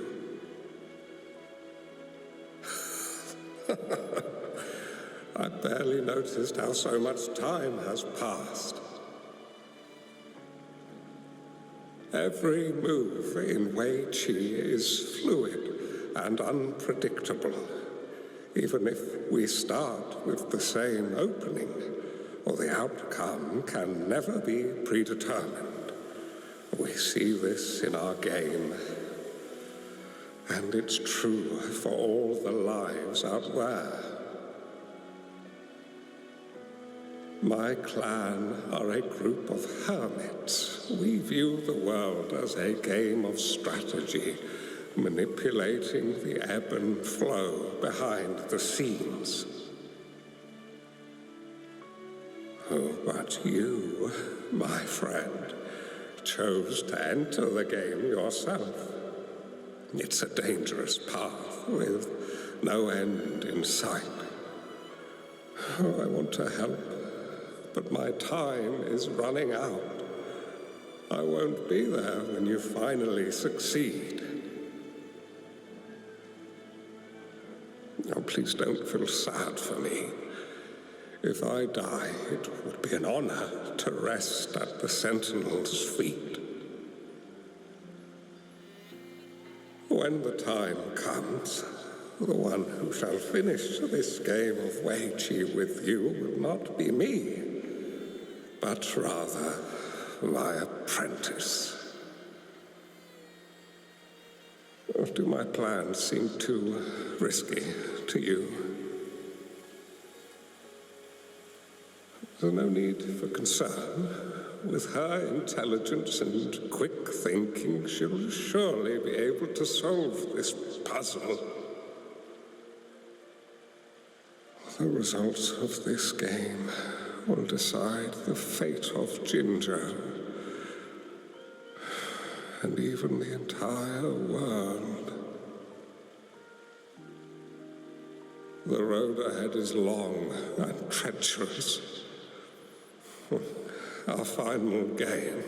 I barely noticed how so much time has passed. Every move in Wei Chi is fluid and unpredictable. Even if we start with the same opening, or the outcome can never be predetermined. We see this in our game, and it's true for all the lives out there. My clan are a group of hermits. We view the world as a game of strategy, manipulating the ebb and flow behind the scenes. Oh, but you, my friend, chose to enter the game yourself. It's a dangerous path with no end in sight. Oh, I want to help, but my time is running out. I won't be there when you finally succeed. Oh, please don't feel sad for me. If I die, it would be an honor to rest at the Sentinel's feet. When the time comes, the one who shall finish this game of Wei Chi with you will not be me, but rather my apprentice. Or do my plans seem too risky to you? There's no need for concern. With her intelligence and quick thinking, she'll surely be able to solve this puzzle. The results of this game will decide the fate of Jinzhou, and even the entire world. The road ahead is long and treacherous. Our final game.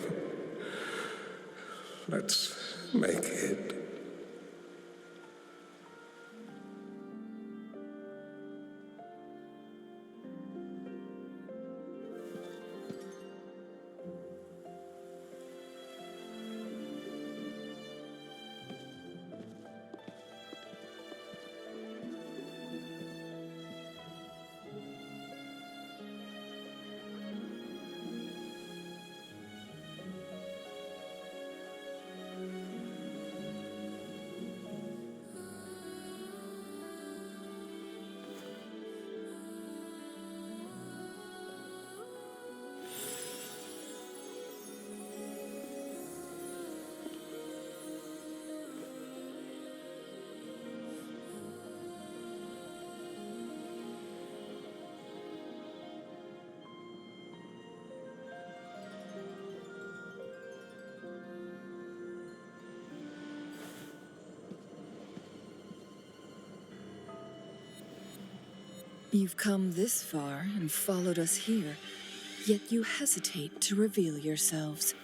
Let's make it. You've come this far and followed us here, yet you hesitate to reveal yourselves.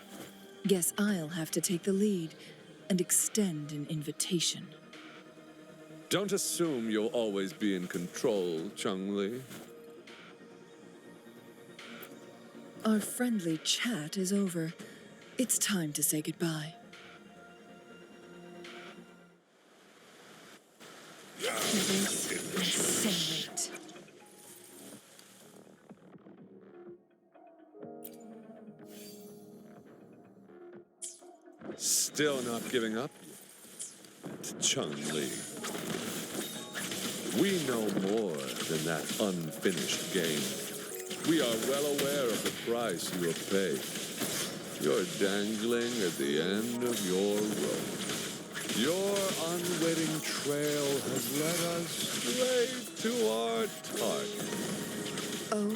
Guess I'll have to take the lead and extend an invitation. Don't assume you'll always be in control, Changli. Our friendly chat is over. It's time to say goodbye. Incinerate. Still not giving up? Changli. We know more than that unfinished game. We are well aware of the price you have paid. You're dangling at the end of your rope. Your unwitting trail has led us straight to our target. Oh,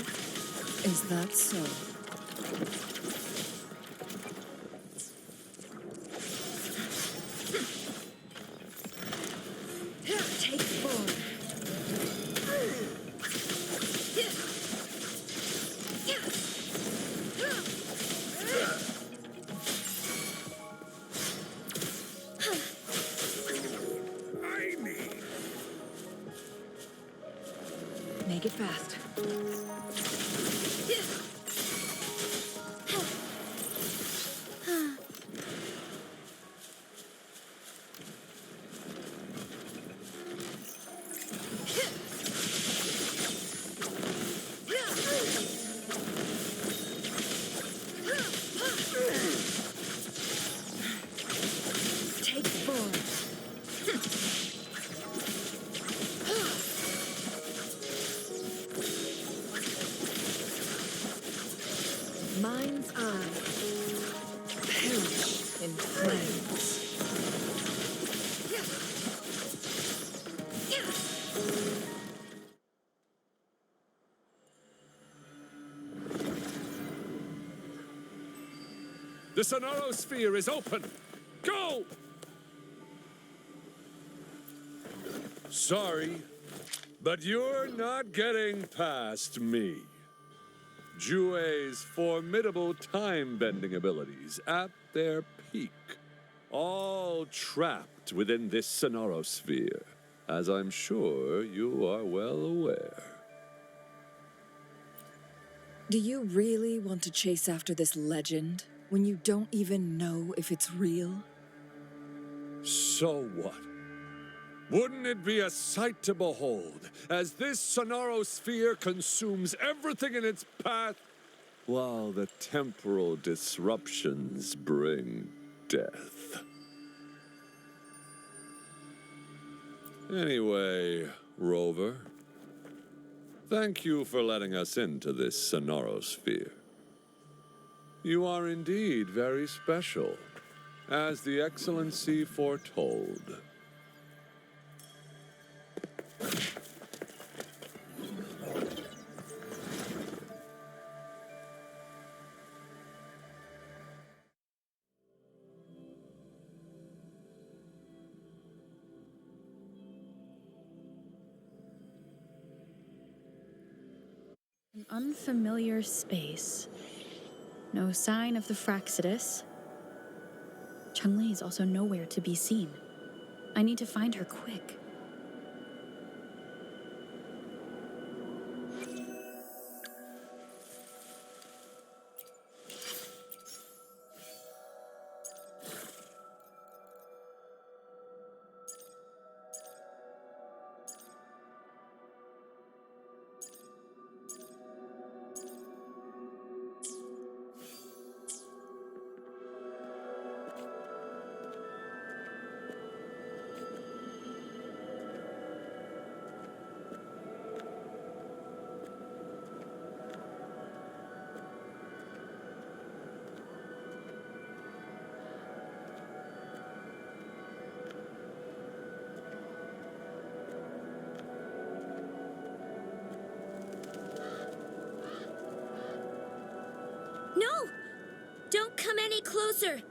Is that so? Take form. Make it fast. Take form. Mind's eye. Perish in flames. The Sonorosphere is open! Go! Sorry, but you're not getting past me. Jue's formidable time-bending abilities at their peak, all trapped within this Sonorosphere, as I'm sure you are well aware. Do you really want to chase after this legend when you don't even know if it's real? So what? Wouldn't it be a sight to behold as this Sonorosphere consumes everything in its path while the temporal disruptions bring death? Anyway, Rover, thank you for letting us into this Sonorosphere. You are indeed very special, as the Excellency foretold. An unfamiliar space. No sign of the Fraxidus. Changli is also nowhere to be seen. I need to find her quick. No! Don't come any closer!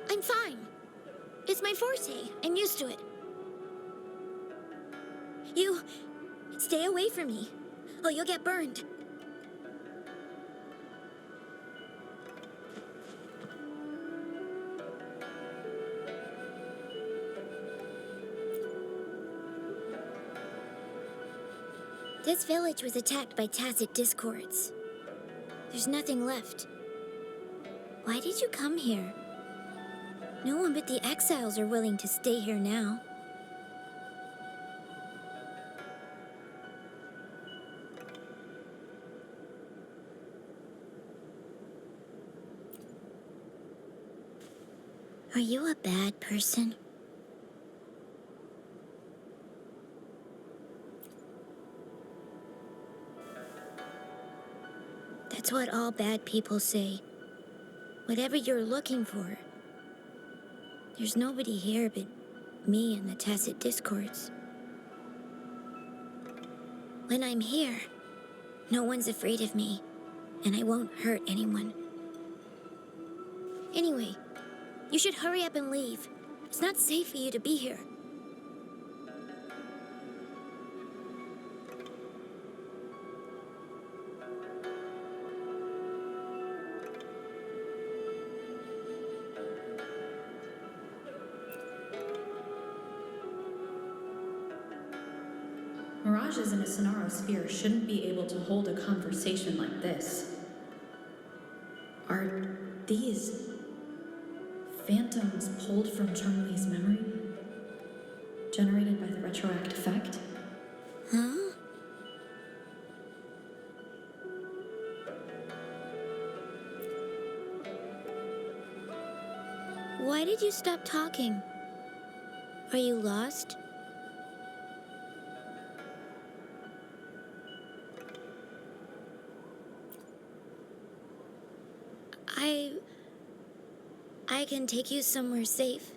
I'm fine. It's my forte. I'm used to it. You... stay away from me. Oh, you'll get burned. This village was attacked by tacit discords. There's nothing left. Why did you come here? No one but the exiles are willing to stay here now. Are you a bad person? That's what all bad people say. Whatever you're looking for, there's nobody here but me and the tacit discords. When I'm here, no one's afraid of me, and I won't hurt anyone. Anyway, you should hurry up and leave. It's not safe for you to be here. Mirages in a Sonaro sphere shouldn't be able to hold a conversation like this. Are these phantoms pulled from Changli's memory? Generated by the retroact effect? Huh? Why did you stop talking? Are you lost? I can take you somewhere safe.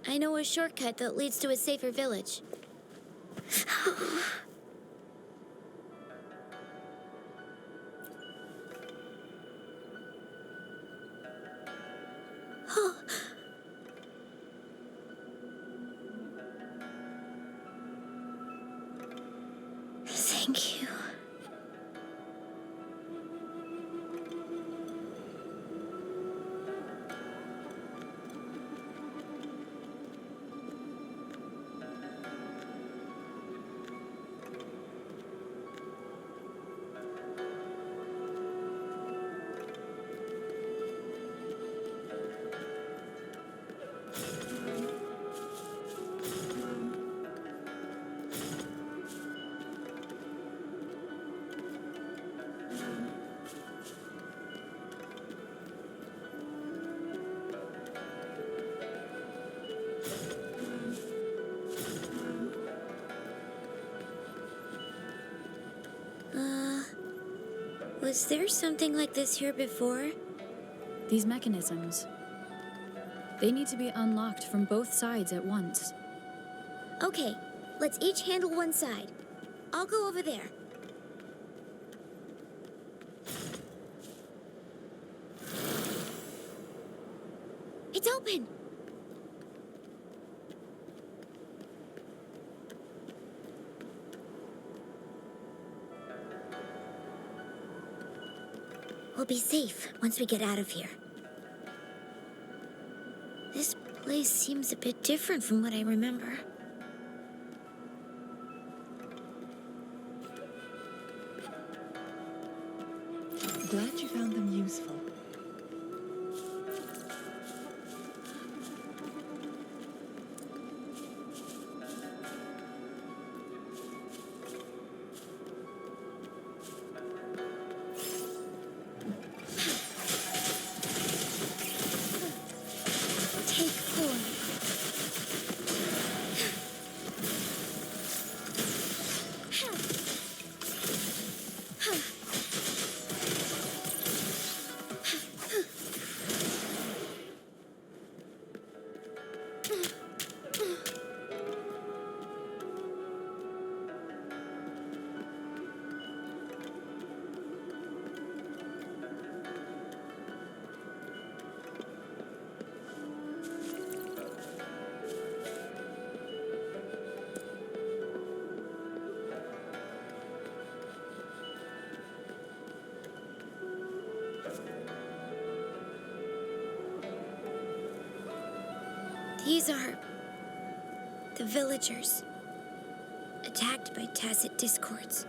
I know a shortcut that leads to a safer village. Oh. Thank you. Was there something like this here before? These mechanisms. They need to be unlocked from both sides at once. Okay, let's each handle one side. I'll go over there. It's open! We'll be safe once we get out of here. This place seems a bit different from what I remember. Glad you found them useful. These are the villagers attacked by tacit discords.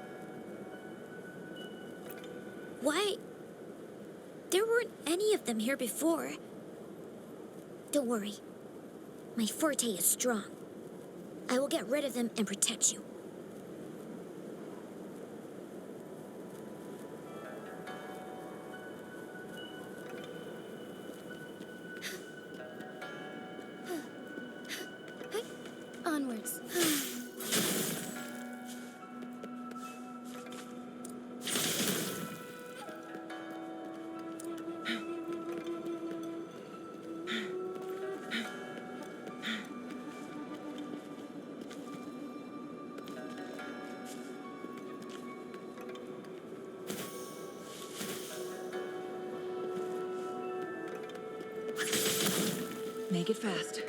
Why? There weren't any of them here before. Don't worry. My forte is strong. I will get rid of them and protect you. Onwards. Make it fast.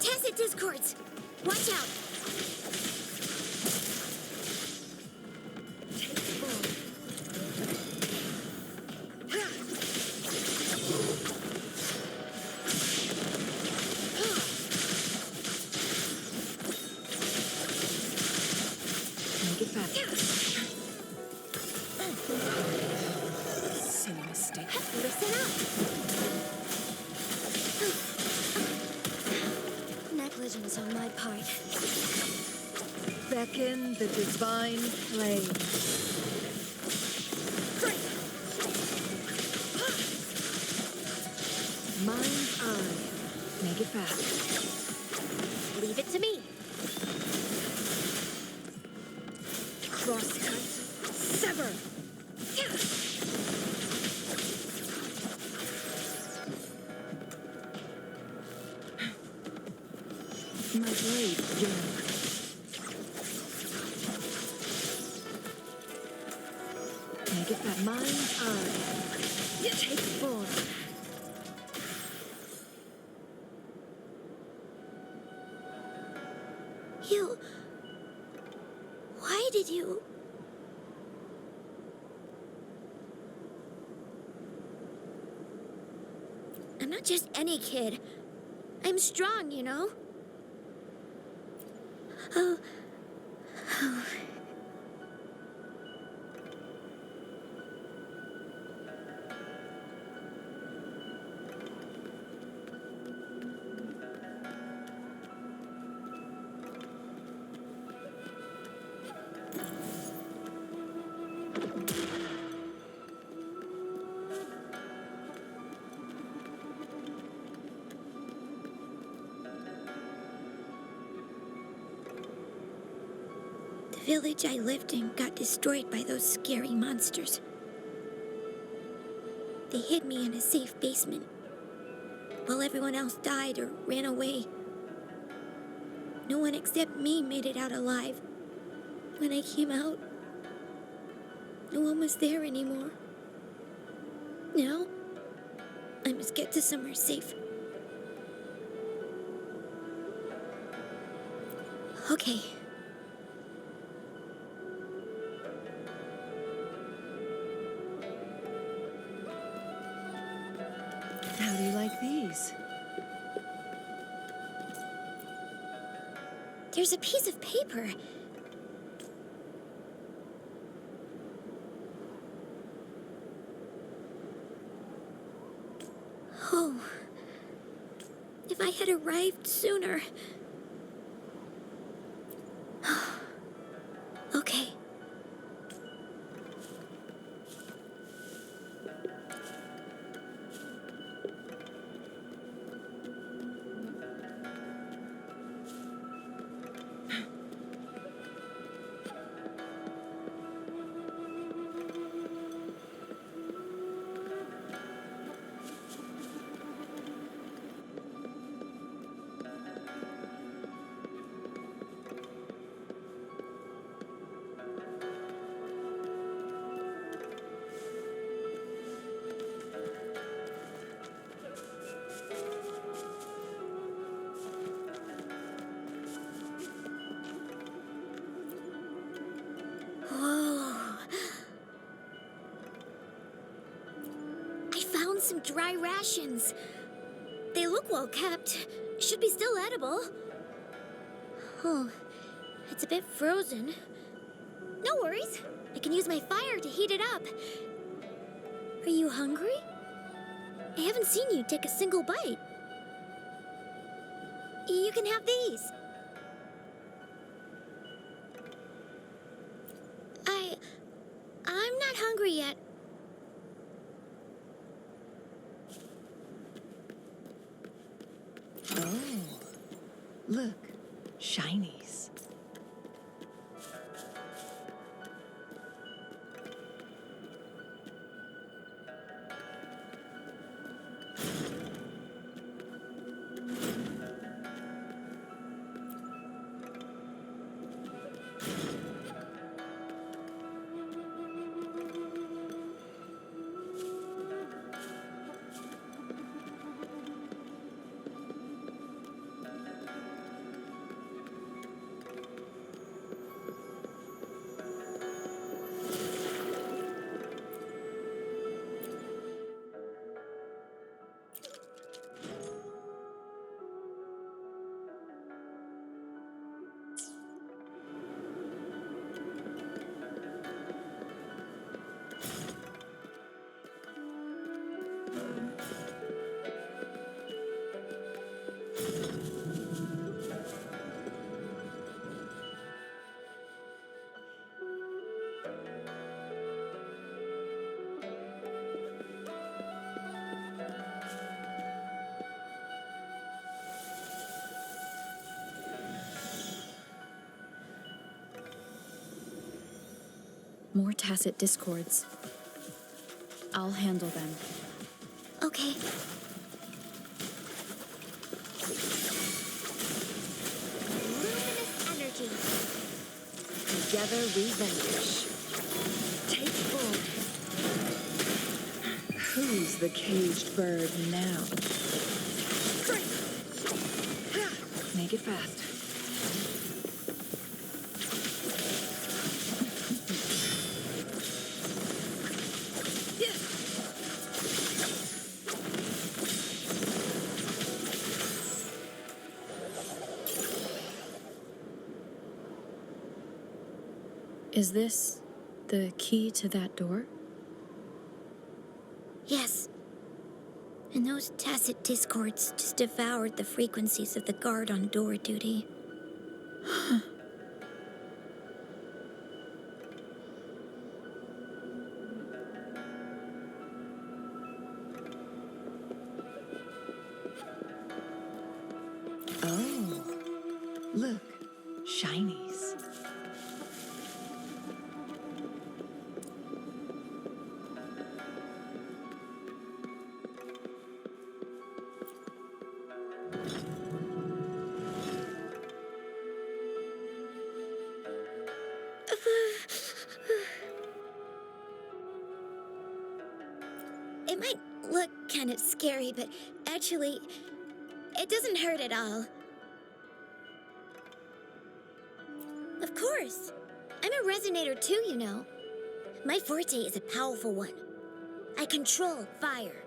Tacit discords! Watch out! Make it fast. Silly mistake. Listen up! Negligence on my part. Beckon the divine flame. Mind's eye. Make it fast. Leave it to me. Crosscut. Sever. My blade yearns. Make it fast. Mind's eye. Take form. You... Why did you... I'm not just any kid. I'm strong, you know? Oh... The village I lived in got destroyed by those scary monsters. They hid me in a safe basement, while everyone else died or ran away. No one except me made it out alive. When I came out, no one was there anymore. Now, I must get to somewhere safe. Okay. How do you like these? There's a piece of paper. Oh. If I had arrived sooner. Okay. some dry rations. They look well kept. Should be still edible. Oh, it's a bit frozen. No worries. I can use my fire to heat it up. Are you hungry? I haven't seen you take a single bite. You can have these. I'm not hungry yet. Oh, look, shinies. More tacit discords. I'll handle them. Okay. Luminous energy. Together we vanquish. Take form. Who's the caged bird now? Make it fast. Is this the key to that door? Yes. And those tacit discords just devoured the frequencies of the guard on door duty. Oh, look, shinies. It might look kind of scary, but actually, it doesn't hurt at all. Of course. I'm a resonator too, you know. My forte is a powerful one. I control fire.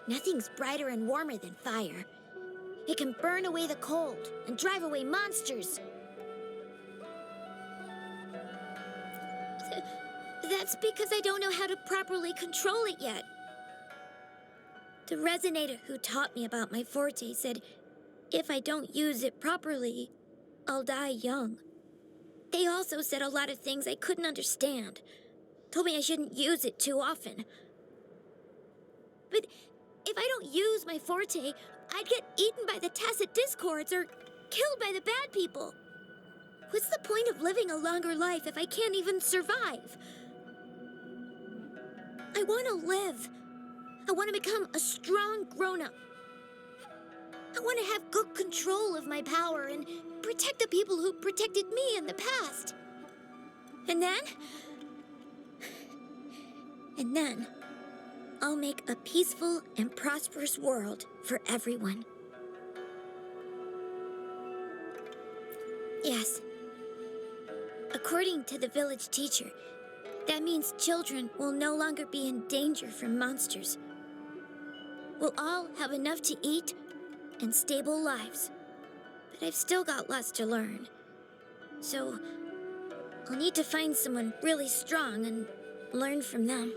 Nothing's brighter and warmer than fire. It can burn away the cold and drive away monsters. That's because I don't know how to properly control it yet. The resonator who taught me about my forte said if I don't use it properly, I'll die young. They also said a lot of things I couldn't understand. Told me I shouldn't use it too often. But if I don't use my forte, I'd get eaten by the tacit discords or killed by the bad people. What's the point of living a longer life if I can't even survive? I want to live. I want to become a strong grown-up. I want to have good control of my power and protect the people who protected me in the past. And then, I'll make a peaceful and prosperous world for everyone. Yes. According to the village teacher, that means children will no longer be in danger from monsters. we'll all have enough to eat and stable lives. But I've still got lots to learn. So, I'll need to find someone really strong and learn from them.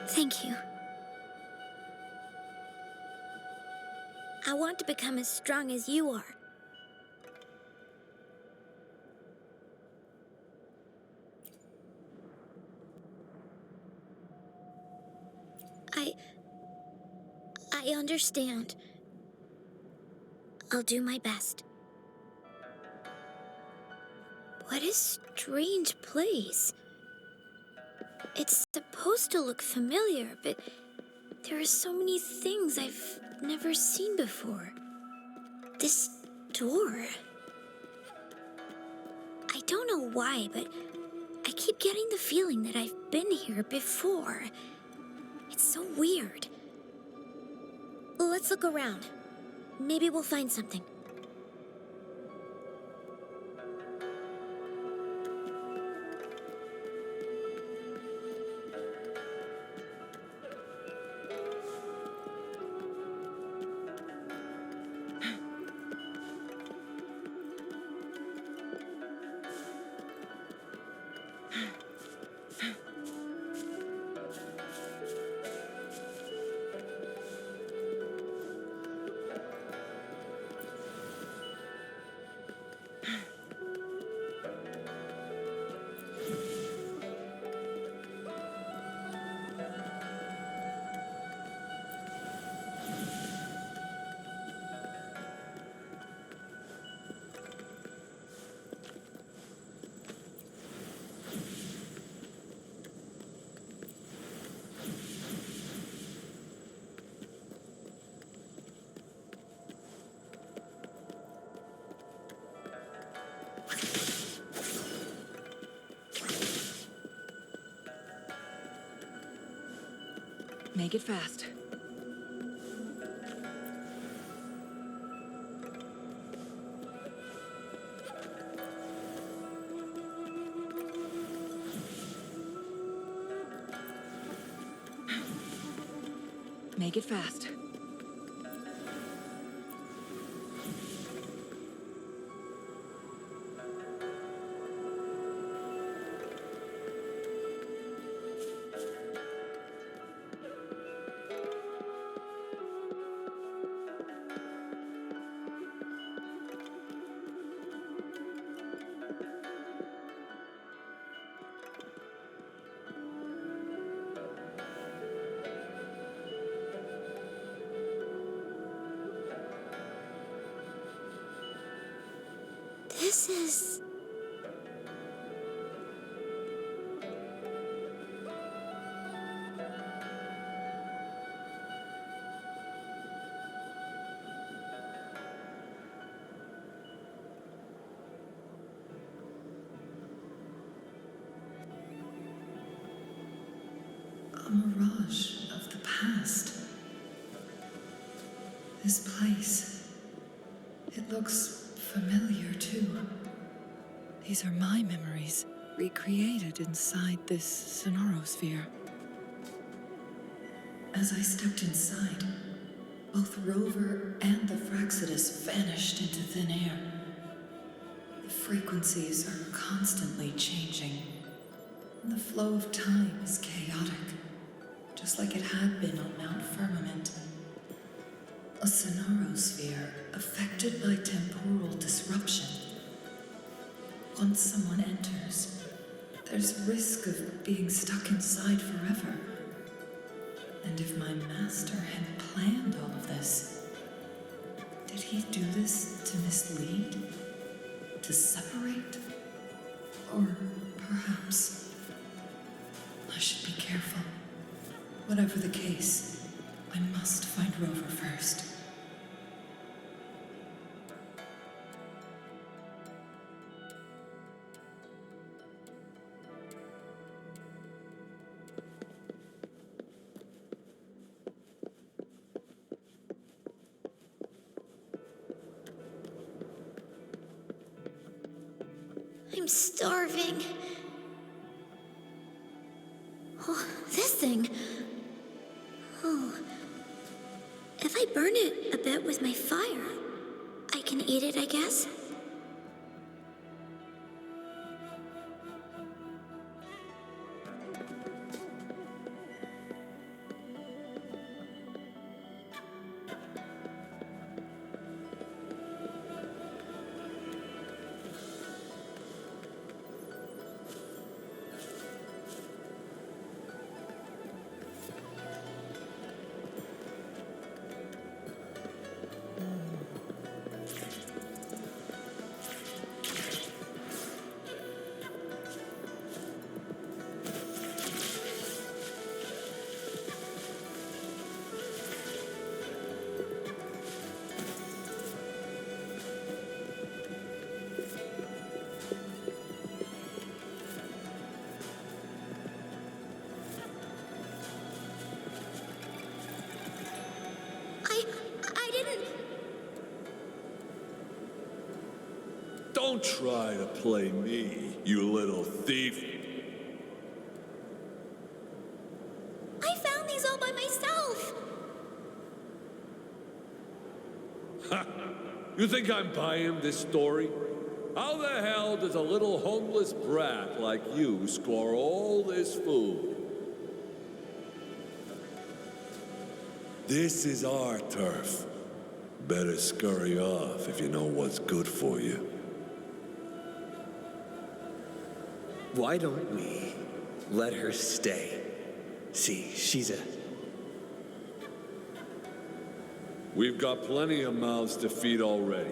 Thank you. I want to become as strong as you are. I understand. I'll do my best. What a strange place. It's supposed to look familiar, but there are so many things I've never seen before. This door. I don't know why, but I keep getting the feeling that I've been here before. It's so weird. Let's look around. Maybe we'll find something. Make it fast. Make it fast. This is... A mirage of the past. This place. It looks familiar too. These are my memories, recreated inside this sonorosphere. As I stepped inside, both Rover and the Fraxidus vanished into thin air. The frequencies are constantly changing, and the flow of time is chaotic, just like it had been on Mount Firmament. A sonorosphere affected by temporal disruption. Once someone enters, there's risk of being stuck inside forever. And if my master had planned all of this, did he do this to mislead? To separate? Or perhaps I should be careful. Whatever the case, I must find Rover first. starving. Oh, this thing. Oh. If I burn it a bit with my fire, I can eat it, I guess. I didn't... Don't try to play me, you little thief. I found these all by myself. Ha! You think I'm buying this story? How the hell does a little homeless brat like you score all this food? This is our turf. Better scurry off if you know what's good for you. Why don't we let her stay? See, she's a... We've got plenty of mouths to feed already.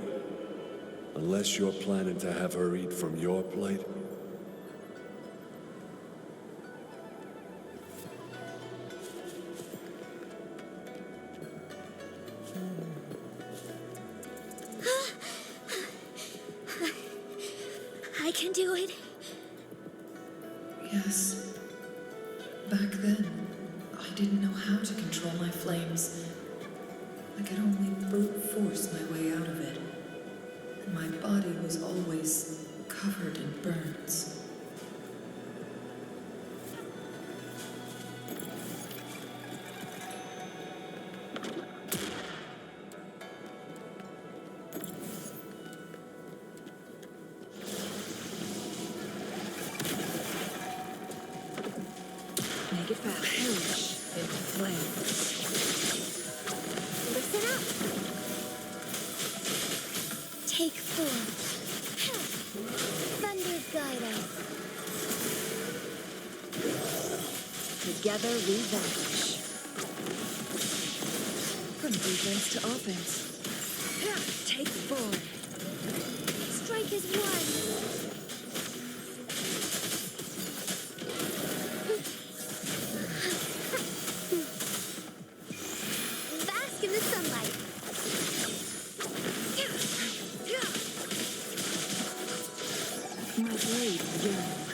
Unless you're planning to have her eat from your plate. I can do it. Yes. Back then, I didn't know how to control my flames. I could only brute force my way out of it. And my body was always covered in burns. Make it fast. Perish in flames. Listen up. Take 4. Thunder's guide us. Together we vanish. From defense to offense. Take 4. Strike is 1. Bask in the sunlight. My blade yearns.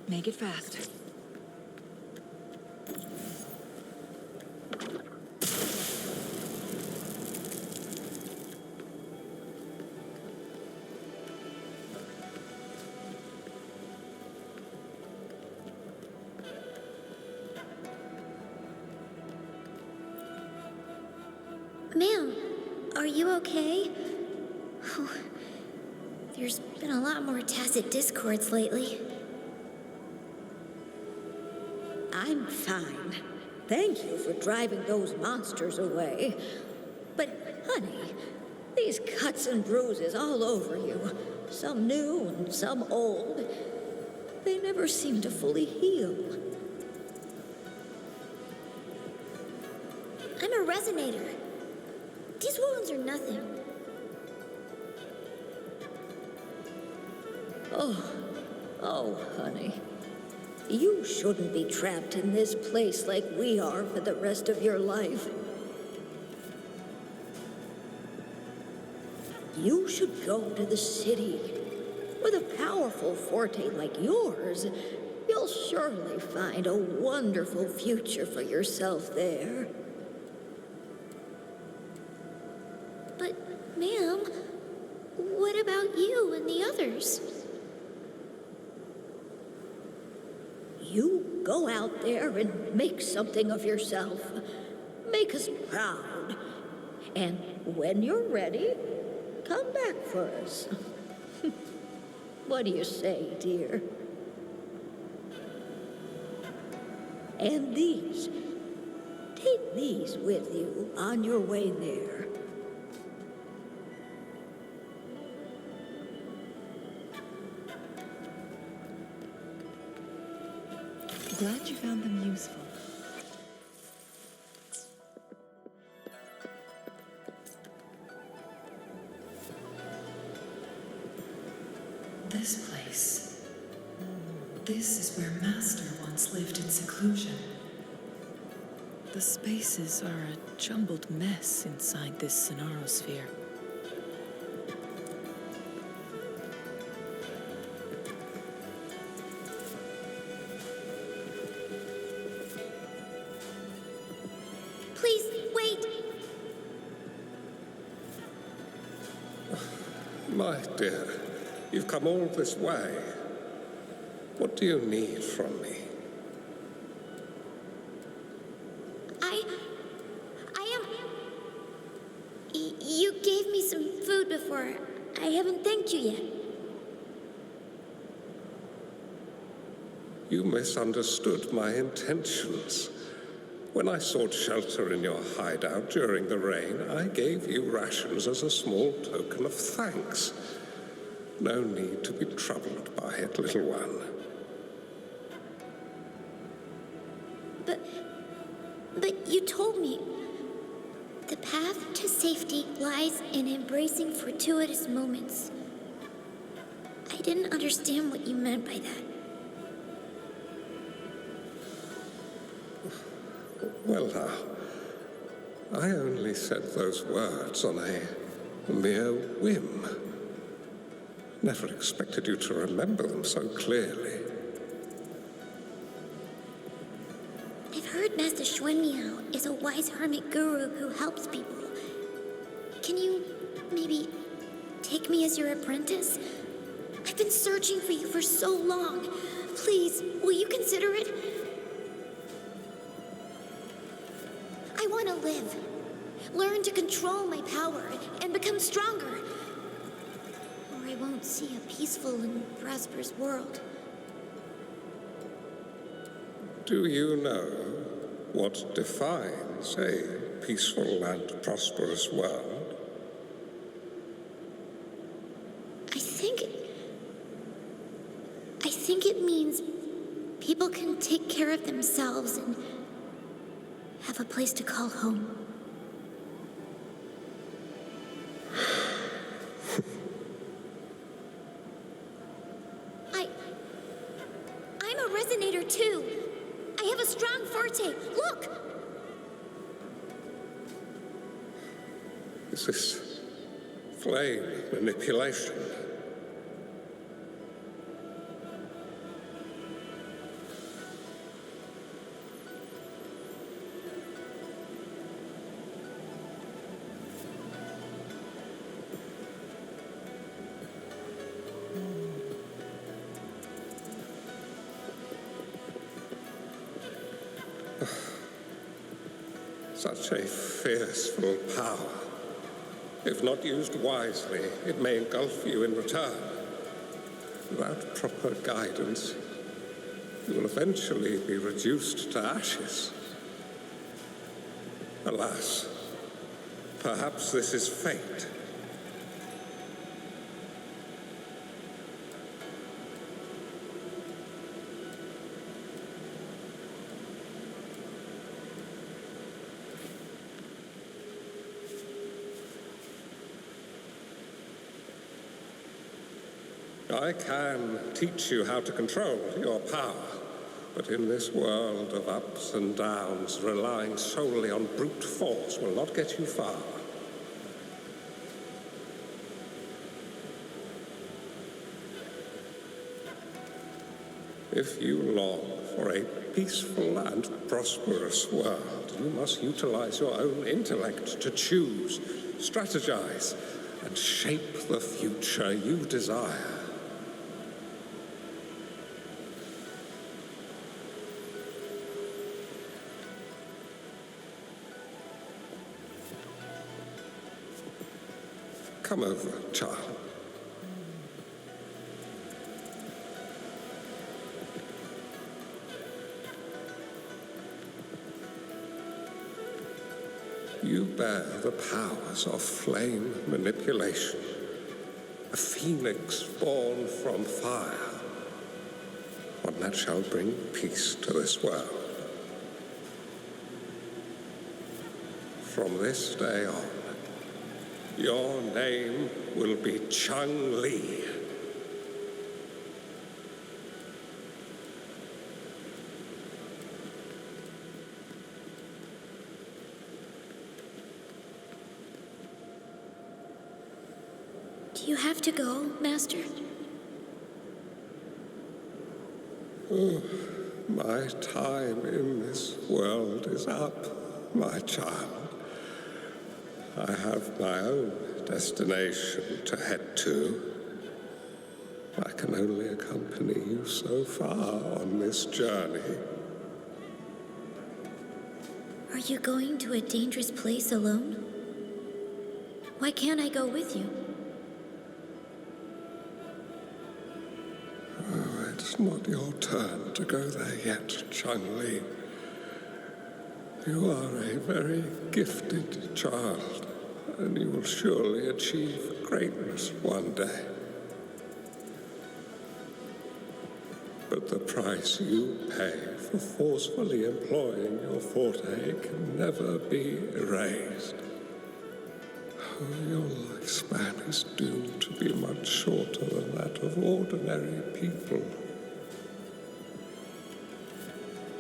Make it fast. Ma'am, are you okay? Oh, there's been a lot more tacit discords lately. I'm fine. Thank you for driving those monsters away. But, honey, these cuts and bruises all over you, some new and some old, they never seem to fully heal. I'm a resonator. These wounds are nothing. Oh, honey. You shouldn't be trapped in this place like we are for the rest of your life. You should go to the city. With a powerful forte like yours, You'll surely find a wonderful future for yourself there. But, ma'am, what about you and the others? You go out there and make something of yourself. Make us proud. And when you're ready, come back for us. What do you say, dear? And these. Take these with you on your way there. Glad you found them useful. This place. This is where Master once lived in seclusion. The spaces are a jumbled mess inside this Sonarosphere. Please, wait! My dear, you've come all this way. What do you need from me? You gave me some food before. I haven't thanked you yet. You misunderstood my intentions. When I sought shelter in your hideout during the rain, I gave you rations as a small token of thanks. No need to be troubled by it, little one. But you told me the path to safety lies in embracing fortuitous moments. I didn't understand what you meant by that. Well, now, I only said those words on a mere whim. Never expected you to remember them so clearly. I've heard Master Xuanmiao is a wise hermit guru who helps people. Can you maybe take me as your apprentice? I've been searching for you for so long. Please, will you consider it? I want to live, learn to control my power, and become stronger. Or I won't see a peaceful and prosperous world. Do you know what defines a peaceful and prosperous world? I think it means people can take care of themselves and have a place to call home. I'm a resonator too. I have a strong forte. Look! Is this flame manipulation? Such a fearful power. If not used wisely, it may engulf you in return. Without proper guidance, you will eventually be reduced to ashes. Alas, perhaps this is fate. I can teach you how to control your power, but in this world of ups and downs, relying solely on brute force will not get you far. If you long for a peaceful and prosperous world, you must utilize your own intellect to choose, strategize, and shape the future you desire. Come over, child. You bear the powers of flame manipulation, a phoenix born from fire, one that shall bring peace to this world. From this day on, your name will be Changli. Do you have to go, Master? My time in this world is up, my child. I have my own destination to head to. I can only accompany you so far on this journey. Are you going to a dangerous place alone? Why can't I go with you? Oh, it's not your turn to go there yet, Changli. You are a very gifted child, and you will surely achieve greatness one day. But the price you pay for forcefully employing your forte can never be erased. Oh, your lifespan is doomed to be much shorter than that of ordinary people.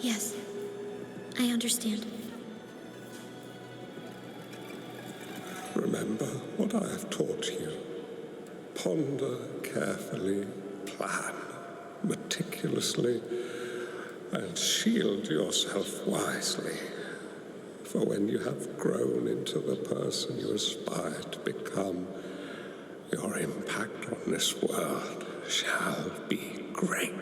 Yes, I understand. Remember what I have taught you. Ponder carefully, plan meticulously, and shield yourself wisely. For when you have grown into the person you aspire to become, your impact on this world shall be great.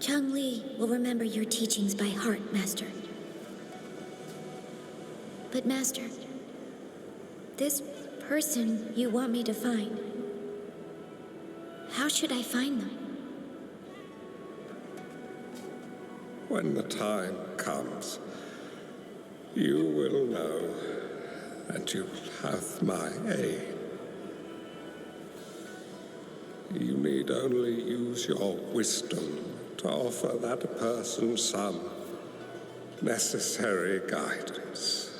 Changli will remember your teachings by heart, Master. But Master, this person you want me to find, how should I find them? When the time comes, you will know, and you will have my aid. You need only use your wisdom to offer that person some necessary guidance.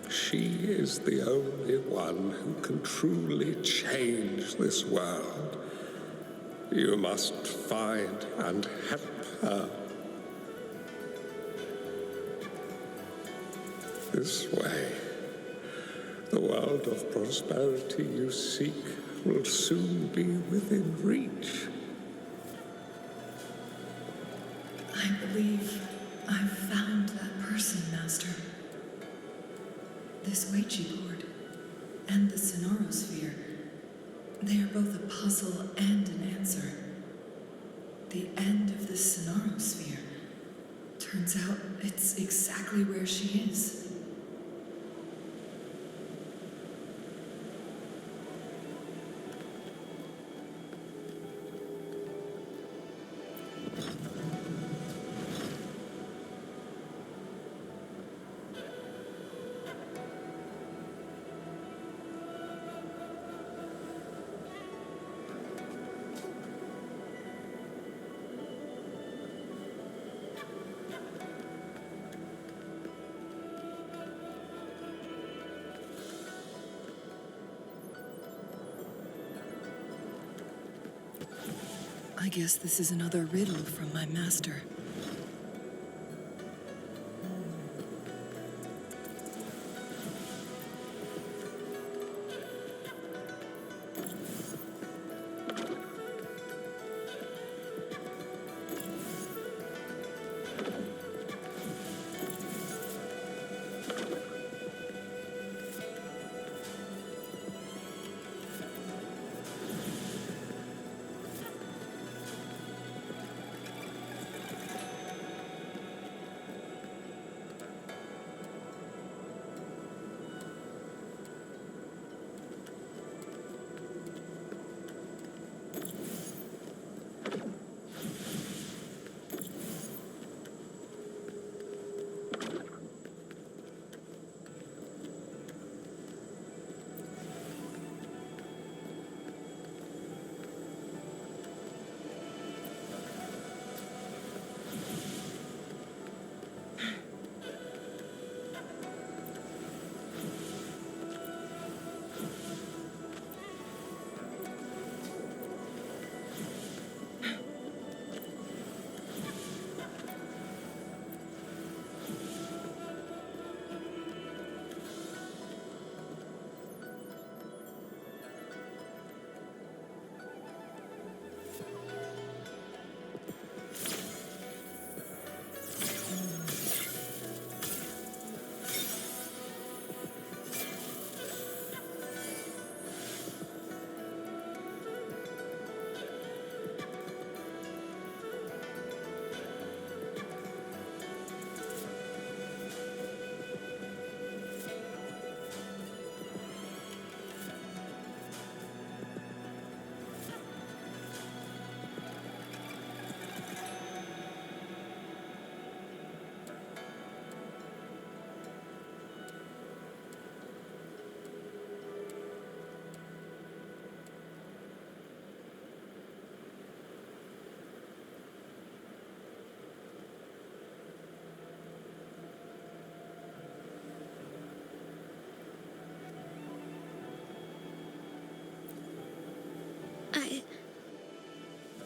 She is the only one who can truly change this world. You must find and help her. This way, the world of prosperity you seek will soon be within reach. I believe I've found that person, Master. This Weiqi board and the Sonorosphere, they are both a puzzle and an answer. The end of the Sonorosphere. Turns out it's exactly where she is. I guess this is another riddle from my master.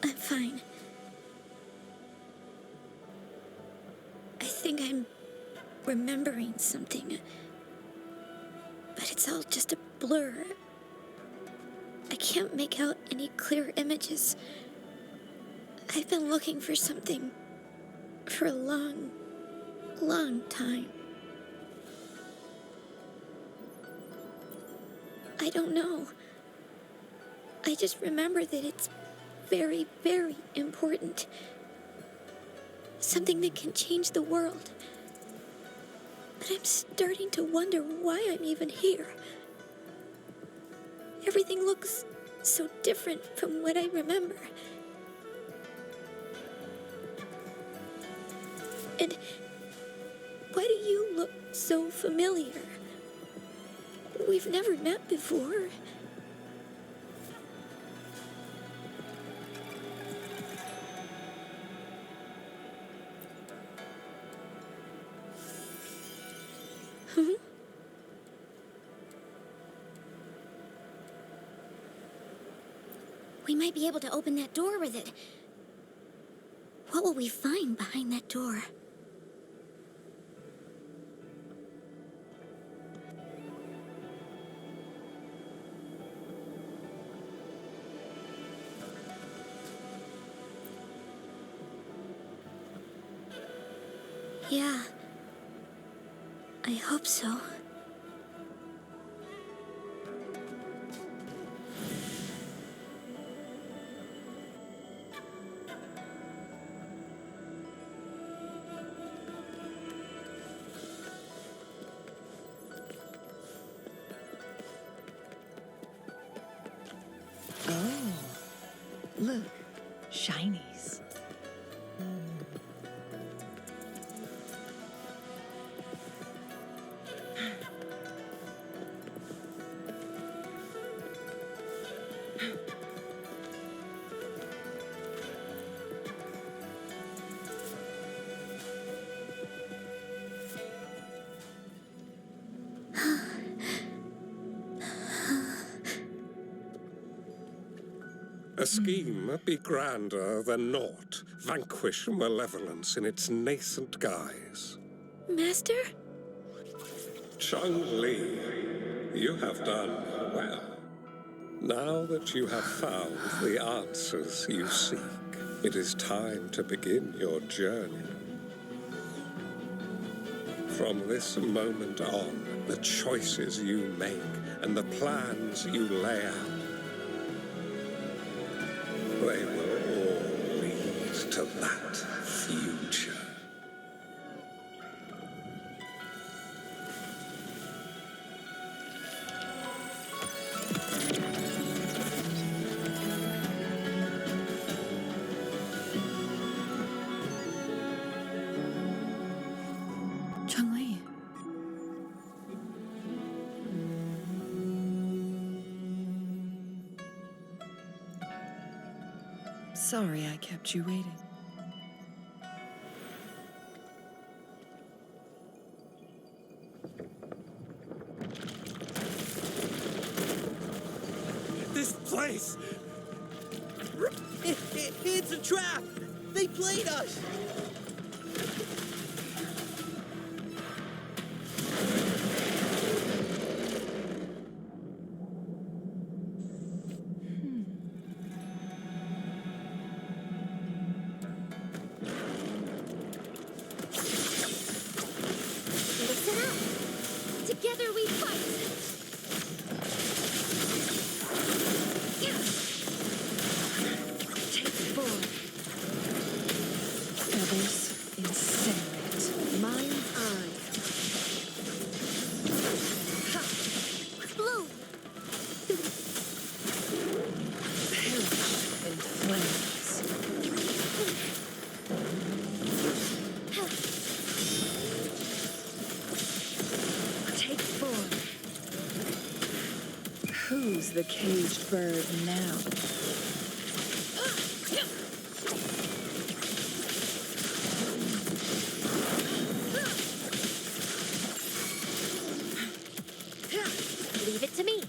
I'm fine. I think I'm remembering something. But it's all just a blur. I can't make out any clear images. I've been looking for something for a long, long time. I don't know. I just remember that it's very, very important. Something that can change the world. But I'm starting to wonder why I'm even here. Everything looks so different from what I remember. And why do you look so familiar? We've never met before. We might be able to open that door with it. What will we find behind that door? Yeah. I hope so. Oh, look, shinies. A scheme be grander than naught. Vanquish malevolence in its nascent guise. Master? Changli, you have done well. Now that you have found the answers you seek, it is time to begin your journey. From this moment on, the choices you make and the plans you lay out, they will all lead to that future. Changli. Sorry I kept you waiting. This place! It's a trap! They played us! Listen up! Together we fight! Take 4. Feathers incinerate. Mind's eye. Blue! Perish in flames. Take 4. Who's the caged bird now? Leave it to me.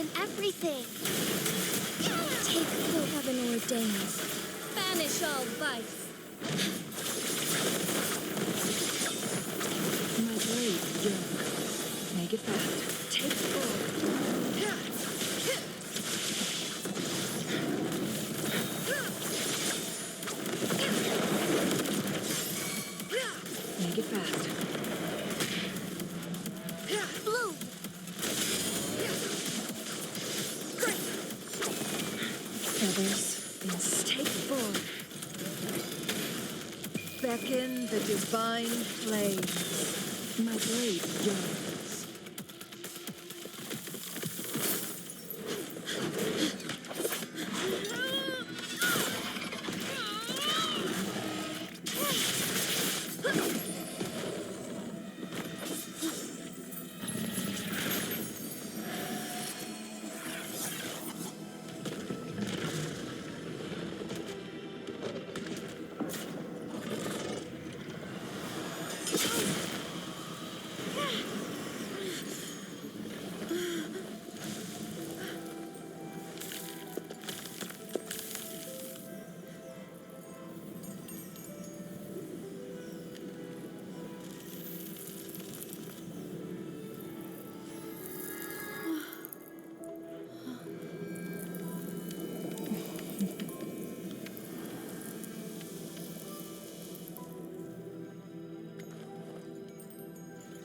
and everything. Take what heaven ordains. Banish all vice. My blade yearns. Make it fast. Take full. Make it fast. Bloom! Feathers, yes. Take full. Beckon the divine flames. My blade yearns.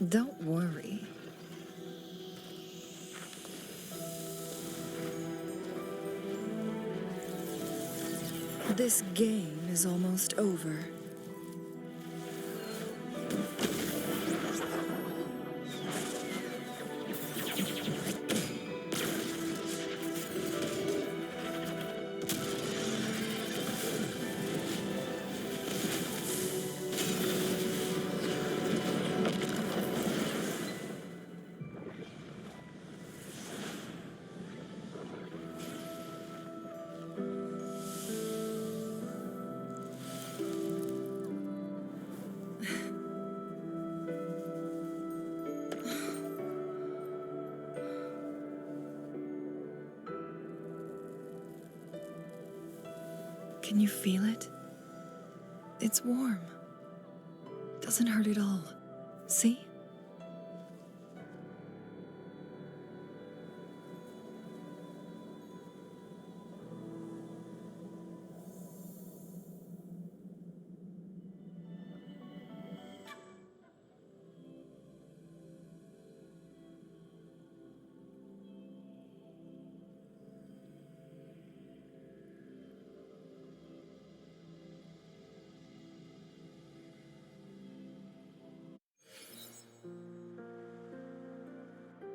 Don't worry. This game is almost over. Can you feel it? It's warm. Doesn't hurt at all. See?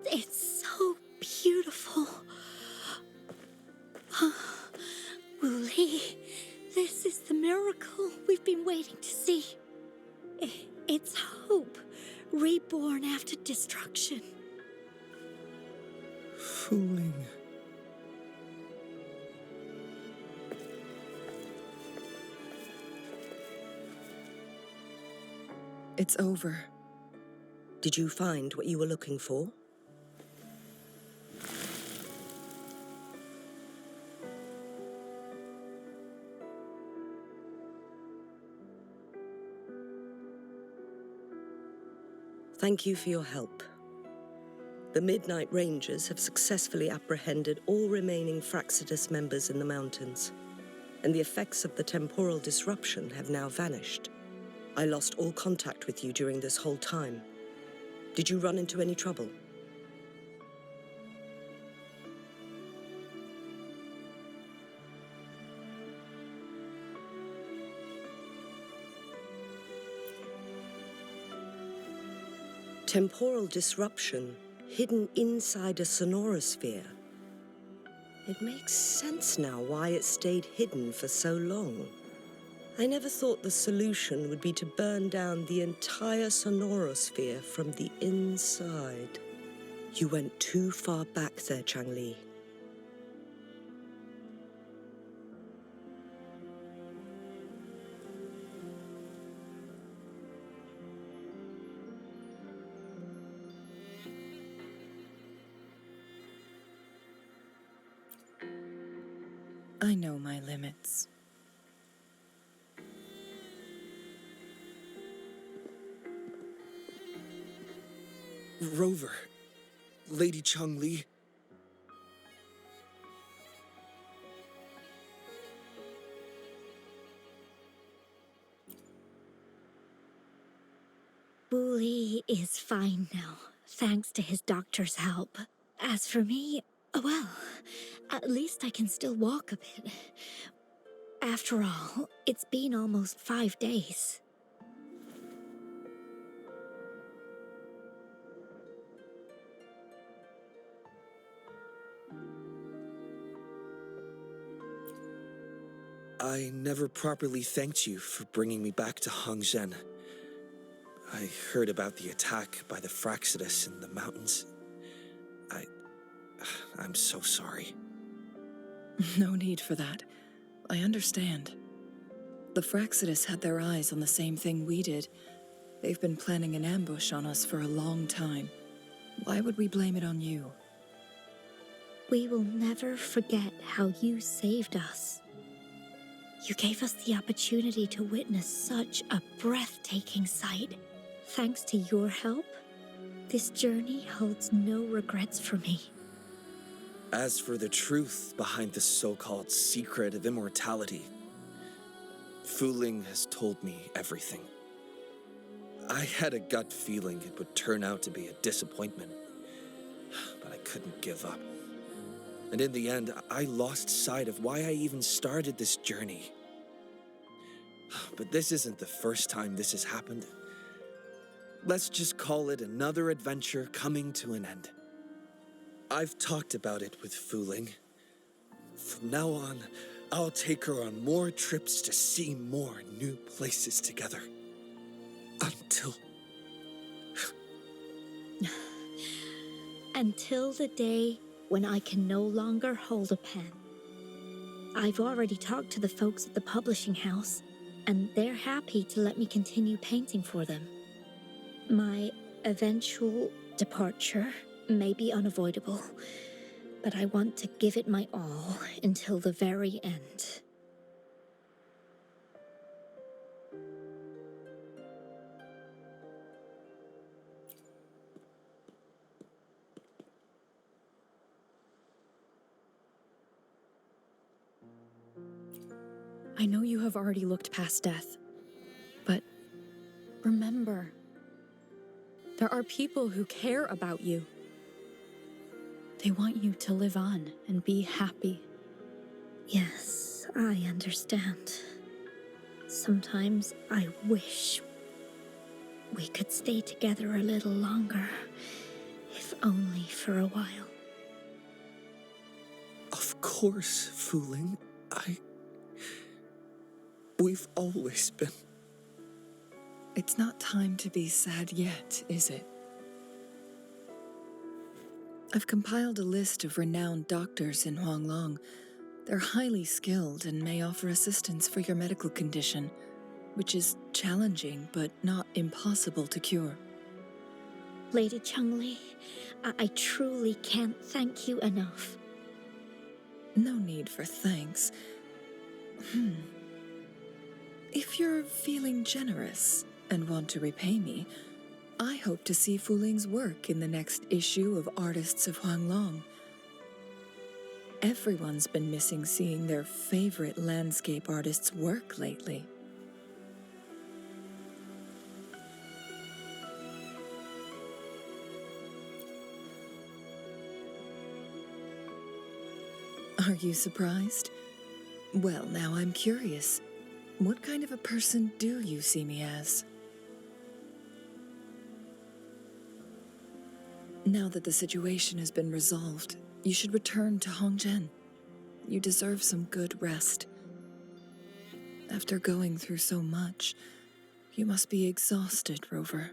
It's so beautiful. Wooly, this is the miracle we've been waiting to see. It's hope, reborn after destruction. Fooling. It's over. Did you find what you were looking for? Thank you for your help. The Midnight Rangers have successfully apprehended all remaining Fraxidus members in the mountains, and the effects of the temporal disruption have now vanished. I lost all contact with you during this whole time. Did you run into any trouble? Temporal disruption hidden inside a sonorosphere. It makes sense now why it stayed hidden for so long. I never thought the solution would be to burn down the entire sonorosphere from the inside. You went too far back there, Changli. I know my limits. Rover, Lady Changli. Wu Li is fine now, thanks to his doctor's help. As for me, well, at least I can still walk a bit. After all, it's been almost 5 days. I never properly thanked you for bringing me back to Hongzhen. I heard about the attack by the Fraxidus in the mountains. I'm so sorry. No need for that. I understand. The Fraxidus had their eyes on the same thing we did. They've been planning an ambush on us for a long time. Why would we blame it on you? We will never forget how you saved us. You gave us the opportunity to witness such a breathtaking sight. Thanks to your help, this journey holds no regrets for me. As for the truth behind the so-called secret of immortality, Wuthering has told me everything. I had a gut feeling it would turn out to be a disappointment, but I couldn't give up. And in the end, I lost sight of why I even started this journey. But this isn't the first time this has happened. Let's just call it another adventure coming to an end. I've talked about it with Wuthering. From now on, I'll take her on more trips to see more new places together. Until the day when I can no longer hold a pen. I've already talked to the folks at the publishing house, and they're happy to let me continue painting for them. My eventual departure may be unavoidable, but I want to give it my all until the very end. I know you have already looked past death, but remember, there are people who care about you. They want you to live on and be happy. Yes, I understand. Sometimes I wish we could stay together a little longer, if only for a while. Of course, Wuthering. We've always been. It's not time to be sad yet, is it? I've compiled a list of renowned doctors in Huanglong. They're highly skilled and may offer assistance for your medical condition, which is challenging but not impossible to cure. Lady Changli, I truly can't thank you enough. No need for thanks. If you're feeling generous and want to repay me, I hope to see Wuthering's work in the next issue of Artists of Huanglong. Everyone's been missing seeing their favorite landscape artists work lately. Are you surprised? Well, now I'm curious. What kind of a person do you see me as? Now that the situation has been resolved, you should return to Hongzhen. You deserve some good rest. After going through so much, you must be exhausted, Rover.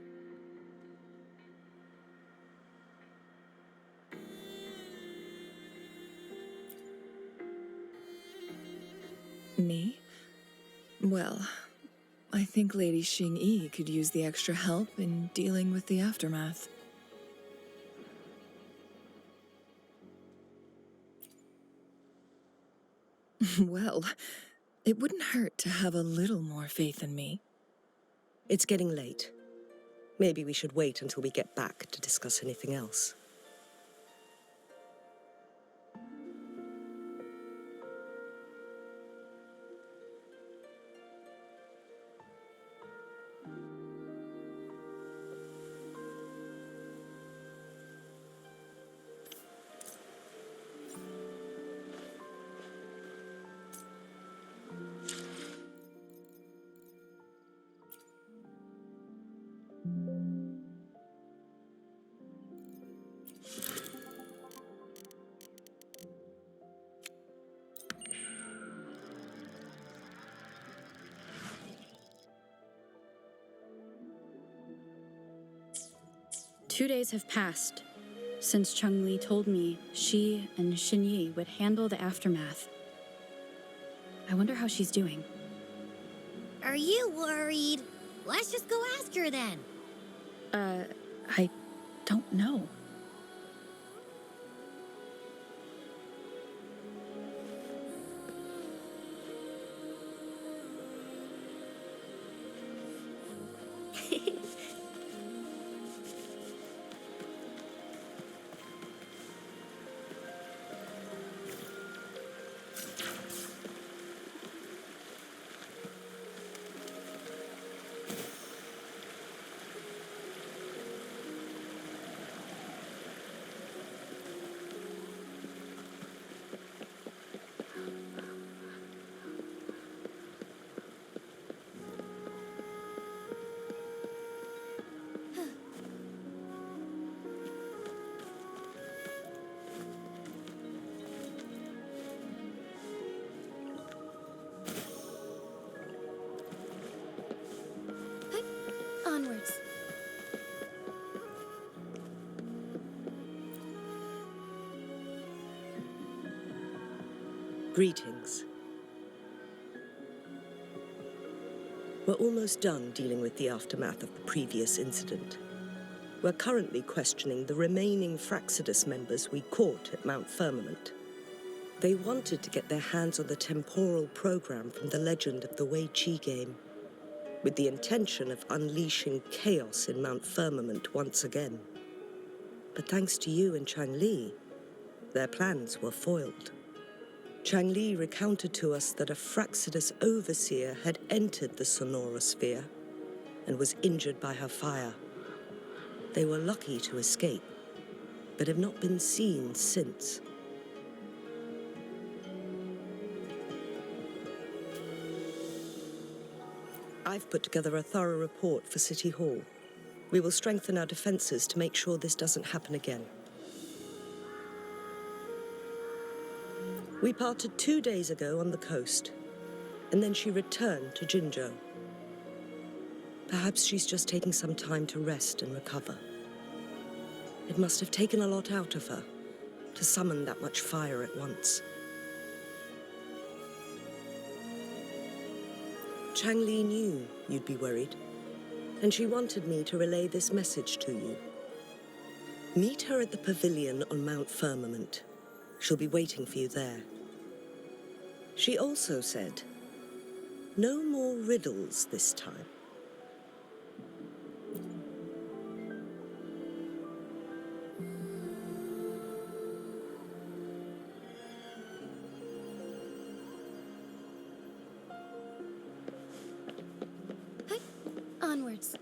Me? Well, I think Lady Xing-Yi could use the extra help in dealing with the aftermath. Well, it wouldn't hurt to have a little more faith in me. It's getting late. Maybe we should wait until we get back to discuss anything else. Two days have passed since Changli told me she and Xinyi would handle the aftermath. I wonder how she's doing. Are you worried? Let's just go ask her then. I don't know. Onwards. Greetings. We're almost done dealing with the aftermath of the previous incident. We're currently questioning the remaining Fraxidus members we caught at Mount Firmament. They wanted to get their hands on the temporal program from the legend of the Wei Qi game, with the intention of unleashing chaos in Mount Firmament once again. But thanks to you and Changli, their plans were foiled. Changli recounted to us that a Fraxidus overseer had entered the Sonora sphere and was injured by her fire. They were lucky to escape, but have not been seen since. I've put together a thorough report for City Hall. We will strengthen our defenses to make sure this doesn't happen again. We parted 2 days ago on the coast, and then she returned to Jinzhou. Perhaps she's just taking some time to rest and recover. It must have taken a lot out of her to summon that much fire at once. Changli knew you'd be worried, and she wanted me to relay this message to you. Meet her at the pavilion on Mount Firmament. She'll be waiting for you there. She also said, no more riddles this time. Onwards.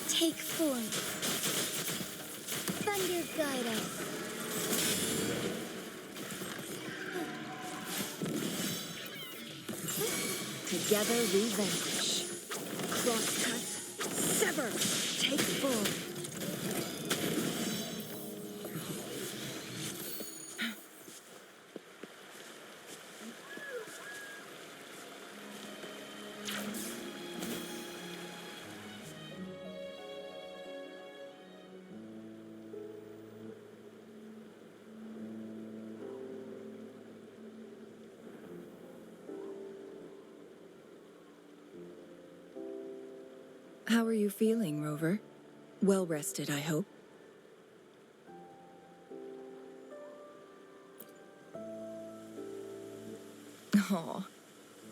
Take form. Thunder guide us. Together we vanquish. Crosscut, sever, take full. How are you feeling, Rover? Well rested, I hope. Aw,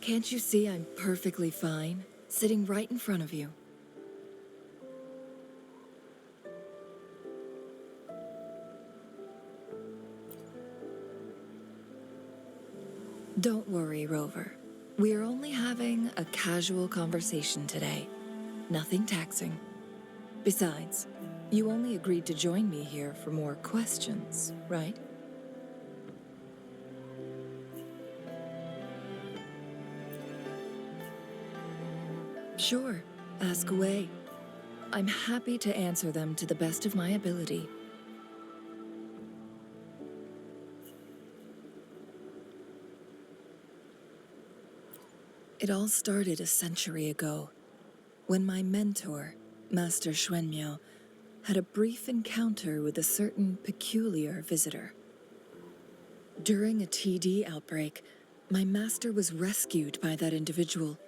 can't you see I'm perfectly fine, sitting right in front of you? Don't worry, Rover. We're only having a casual conversation today. Nothing taxing. Besides, you only agreed to join me here for more questions, right? Sure, ask away. I'm happy to answer them to the best of my ability. It all started a century ago, when my mentor, Master Xuanmiao, had a brief encounter with a certain peculiar visitor. During a TD outbreak, my master was rescued by that individual.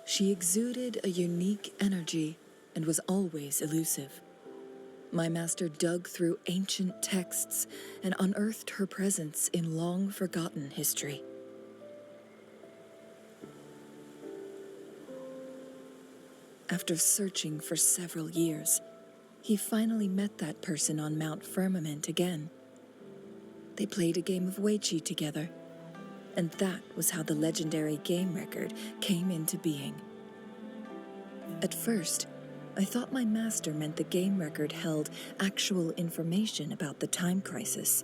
She exuded a unique energy and was always elusive. My master dug through ancient texts and unearthed her presence in long-forgotten history. After searching for several years, he finally met that person on Mount Firmament again. They played a game of Weiqi together, and that was how the legendary game record came into being. At first, I thought my master meant the game record held actual information about the time crisis,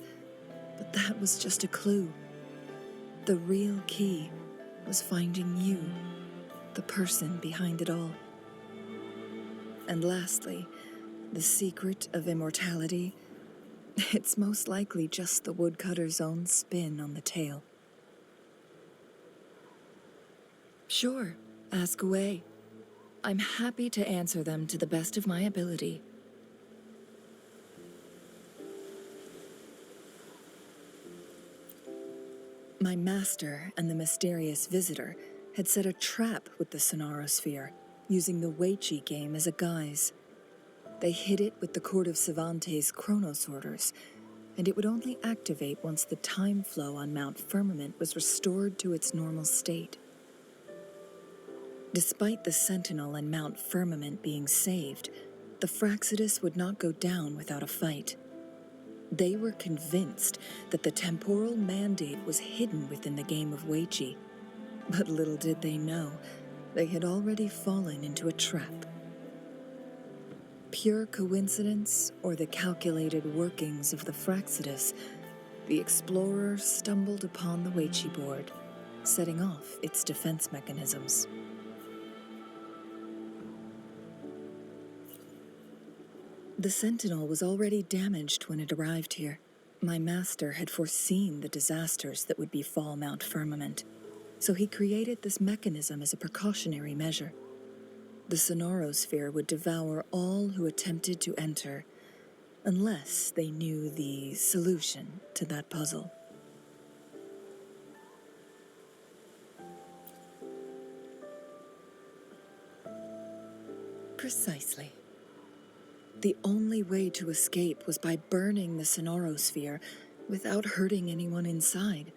but that was just a clue. The real key was finding you, the person behind it all. And lastly, the secret of immortality, it's most likely just the woodcutter's own spin on the tale. Sure, ask away. I'm happy to answer them to the best of my ability. My master and the mysterious visitor had set a trap with the Sonorosphere, using the Weiqi game as a guise. They hid it with the Court of Cervantes' chronosorters, and it would only activate once the time flow on Mount Firmament was restored to its normal state. Despite the Sentinel and Mount Firmament being saved, the Fraxidus would not go down without a fight. They were convinced that the temporal mandate was hidden within the game of Weiqi, but little did they know, they had already fallen into a trap. Pure coincidence or the calculated workings of the Fraxidus, the explorer stumbled upon the Weiqi board, setting off its defense mechanisms. The Sentinel was already damaged when it arrived here. My master had foreseen the disasters that would befall Mount Firmament, so he created this mechanism as a precautionary measure. The Sonorosphere would devour all who attempted to enter, unless they knew the solution to that puzzle. Precisely. The only way to escape was by burning the Sonorosphere without hurting anyone inside.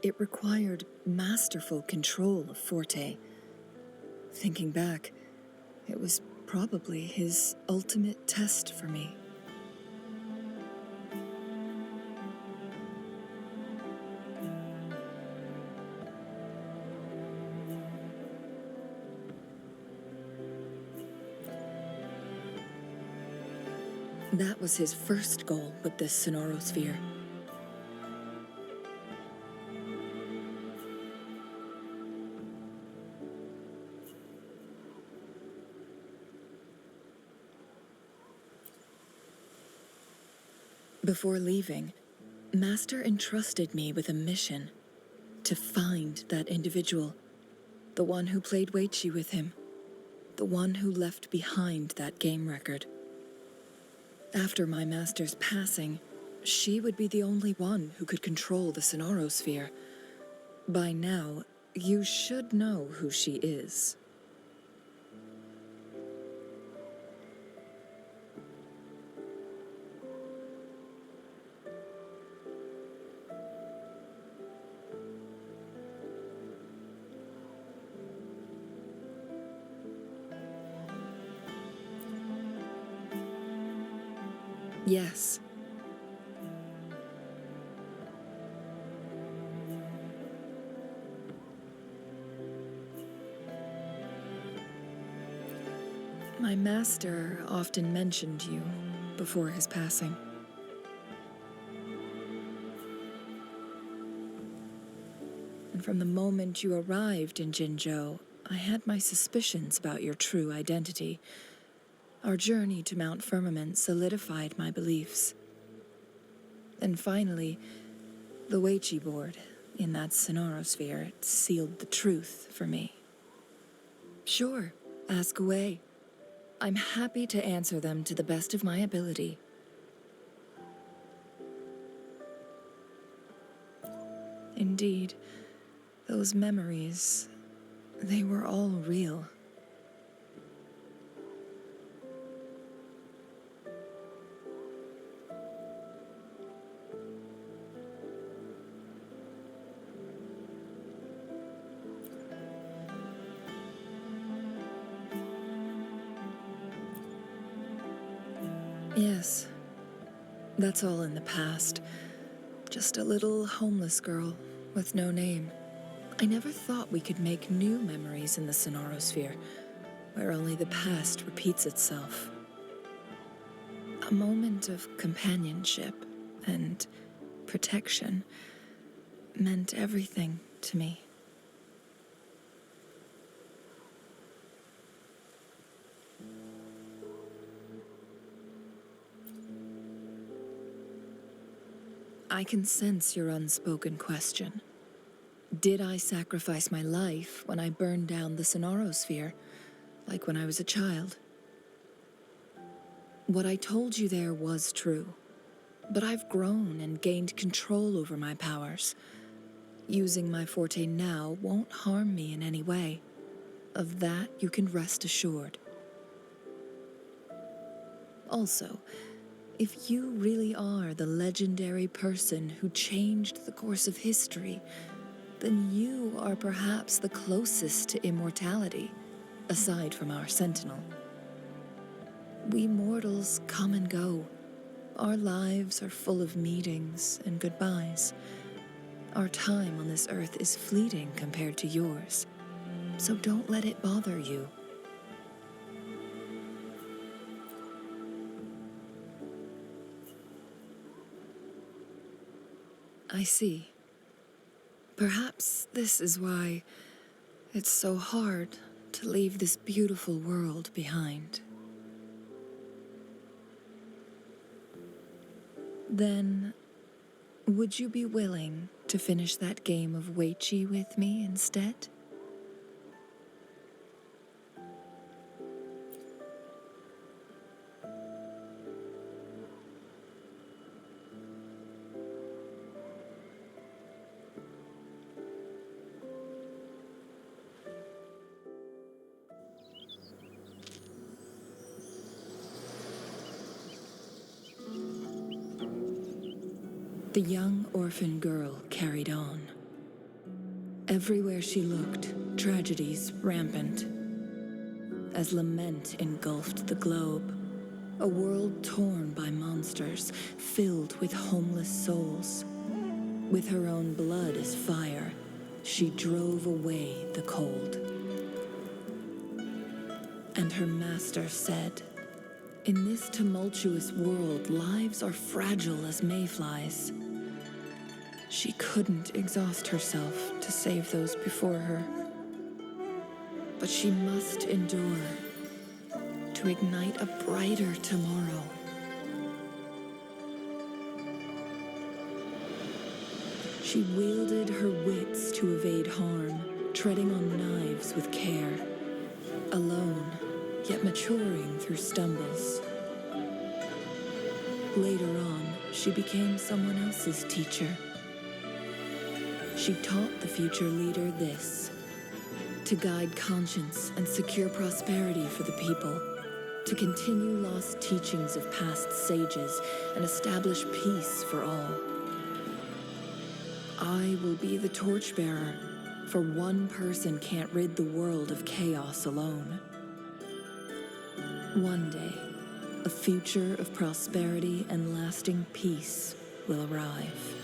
It required masterful control of Forte. Thinking back, it was probably his ultimate test for me. That was his first goal with this Sonorosphere. Before leaving, Master entrusted me with a mission to find that individual, the one who played Weichi with him, the one who left behind that game record. After my master's passing, she would be the only one who could control the Sonorosphere. By now, you should know who she is. Yes. My master often mentioned you before his passing. And from the moment you arrived in Jinzhou, I had my suspicions about your true identity. Our journey to Mount Firmament solidified my beliefs. And finally, the Weichi board in that Sonorosphere sealed the truth for me. Sure, ask away. I'm happy to answer them to the best of my ability. Indeed, those memories, they were all real. Yes, that's all in the past. Just a little homeless girl with no name. I never thought we could make new memories in the Sonorosphere, where only the past repeats itself. A moment of companionship and protection meant everything to me. I can sense your unspoken question. Did I sacrifice my life when I burned down the Sonorosphere, like when I was a child? What I told you there was true, but I've grown and gained control over my powers. Using my forte now won't harm me in any way. Of that, you can rest assured. Also, if you really are the legendary person who changed the course of history, then you are perhaps the closest to immortality, aside from our sentinel. We mortals come and go. Our lives are full of meetings and goodbyes. Our time on this earth is fleeting compared to yours, so don't let it bother you. I see. Perhaps this is why it's so hard to leave this beautiful world behind. Then, would you be willing to finish that game of Weichi with me instead? The young orphan girl carried on. Everywhere she looked, tragedies rampant. As lament engulfed the globe, a world torn by monsters, filled with homeless souls. With her own blood as fire, she drove away the cold. And her master said, In this tumultuous world, lives are fragile as mayflies. She couldn't exhaust herself to save those before her. But she must endure to ignite a brighter tomorrow. She wielded her wits to evade harm, treading on knives with care, alone, yet maturing through stumbles. Later on, she became someone else's teacher. She taught the future leader this: to guide conscience and secure prosperity for the people, to continue lost teachings of past sages and establish peace for all. I will be the torchbearer, for one person can't rid the world of chaos alone. One day, a future of prosperity and lasting peace will arrive.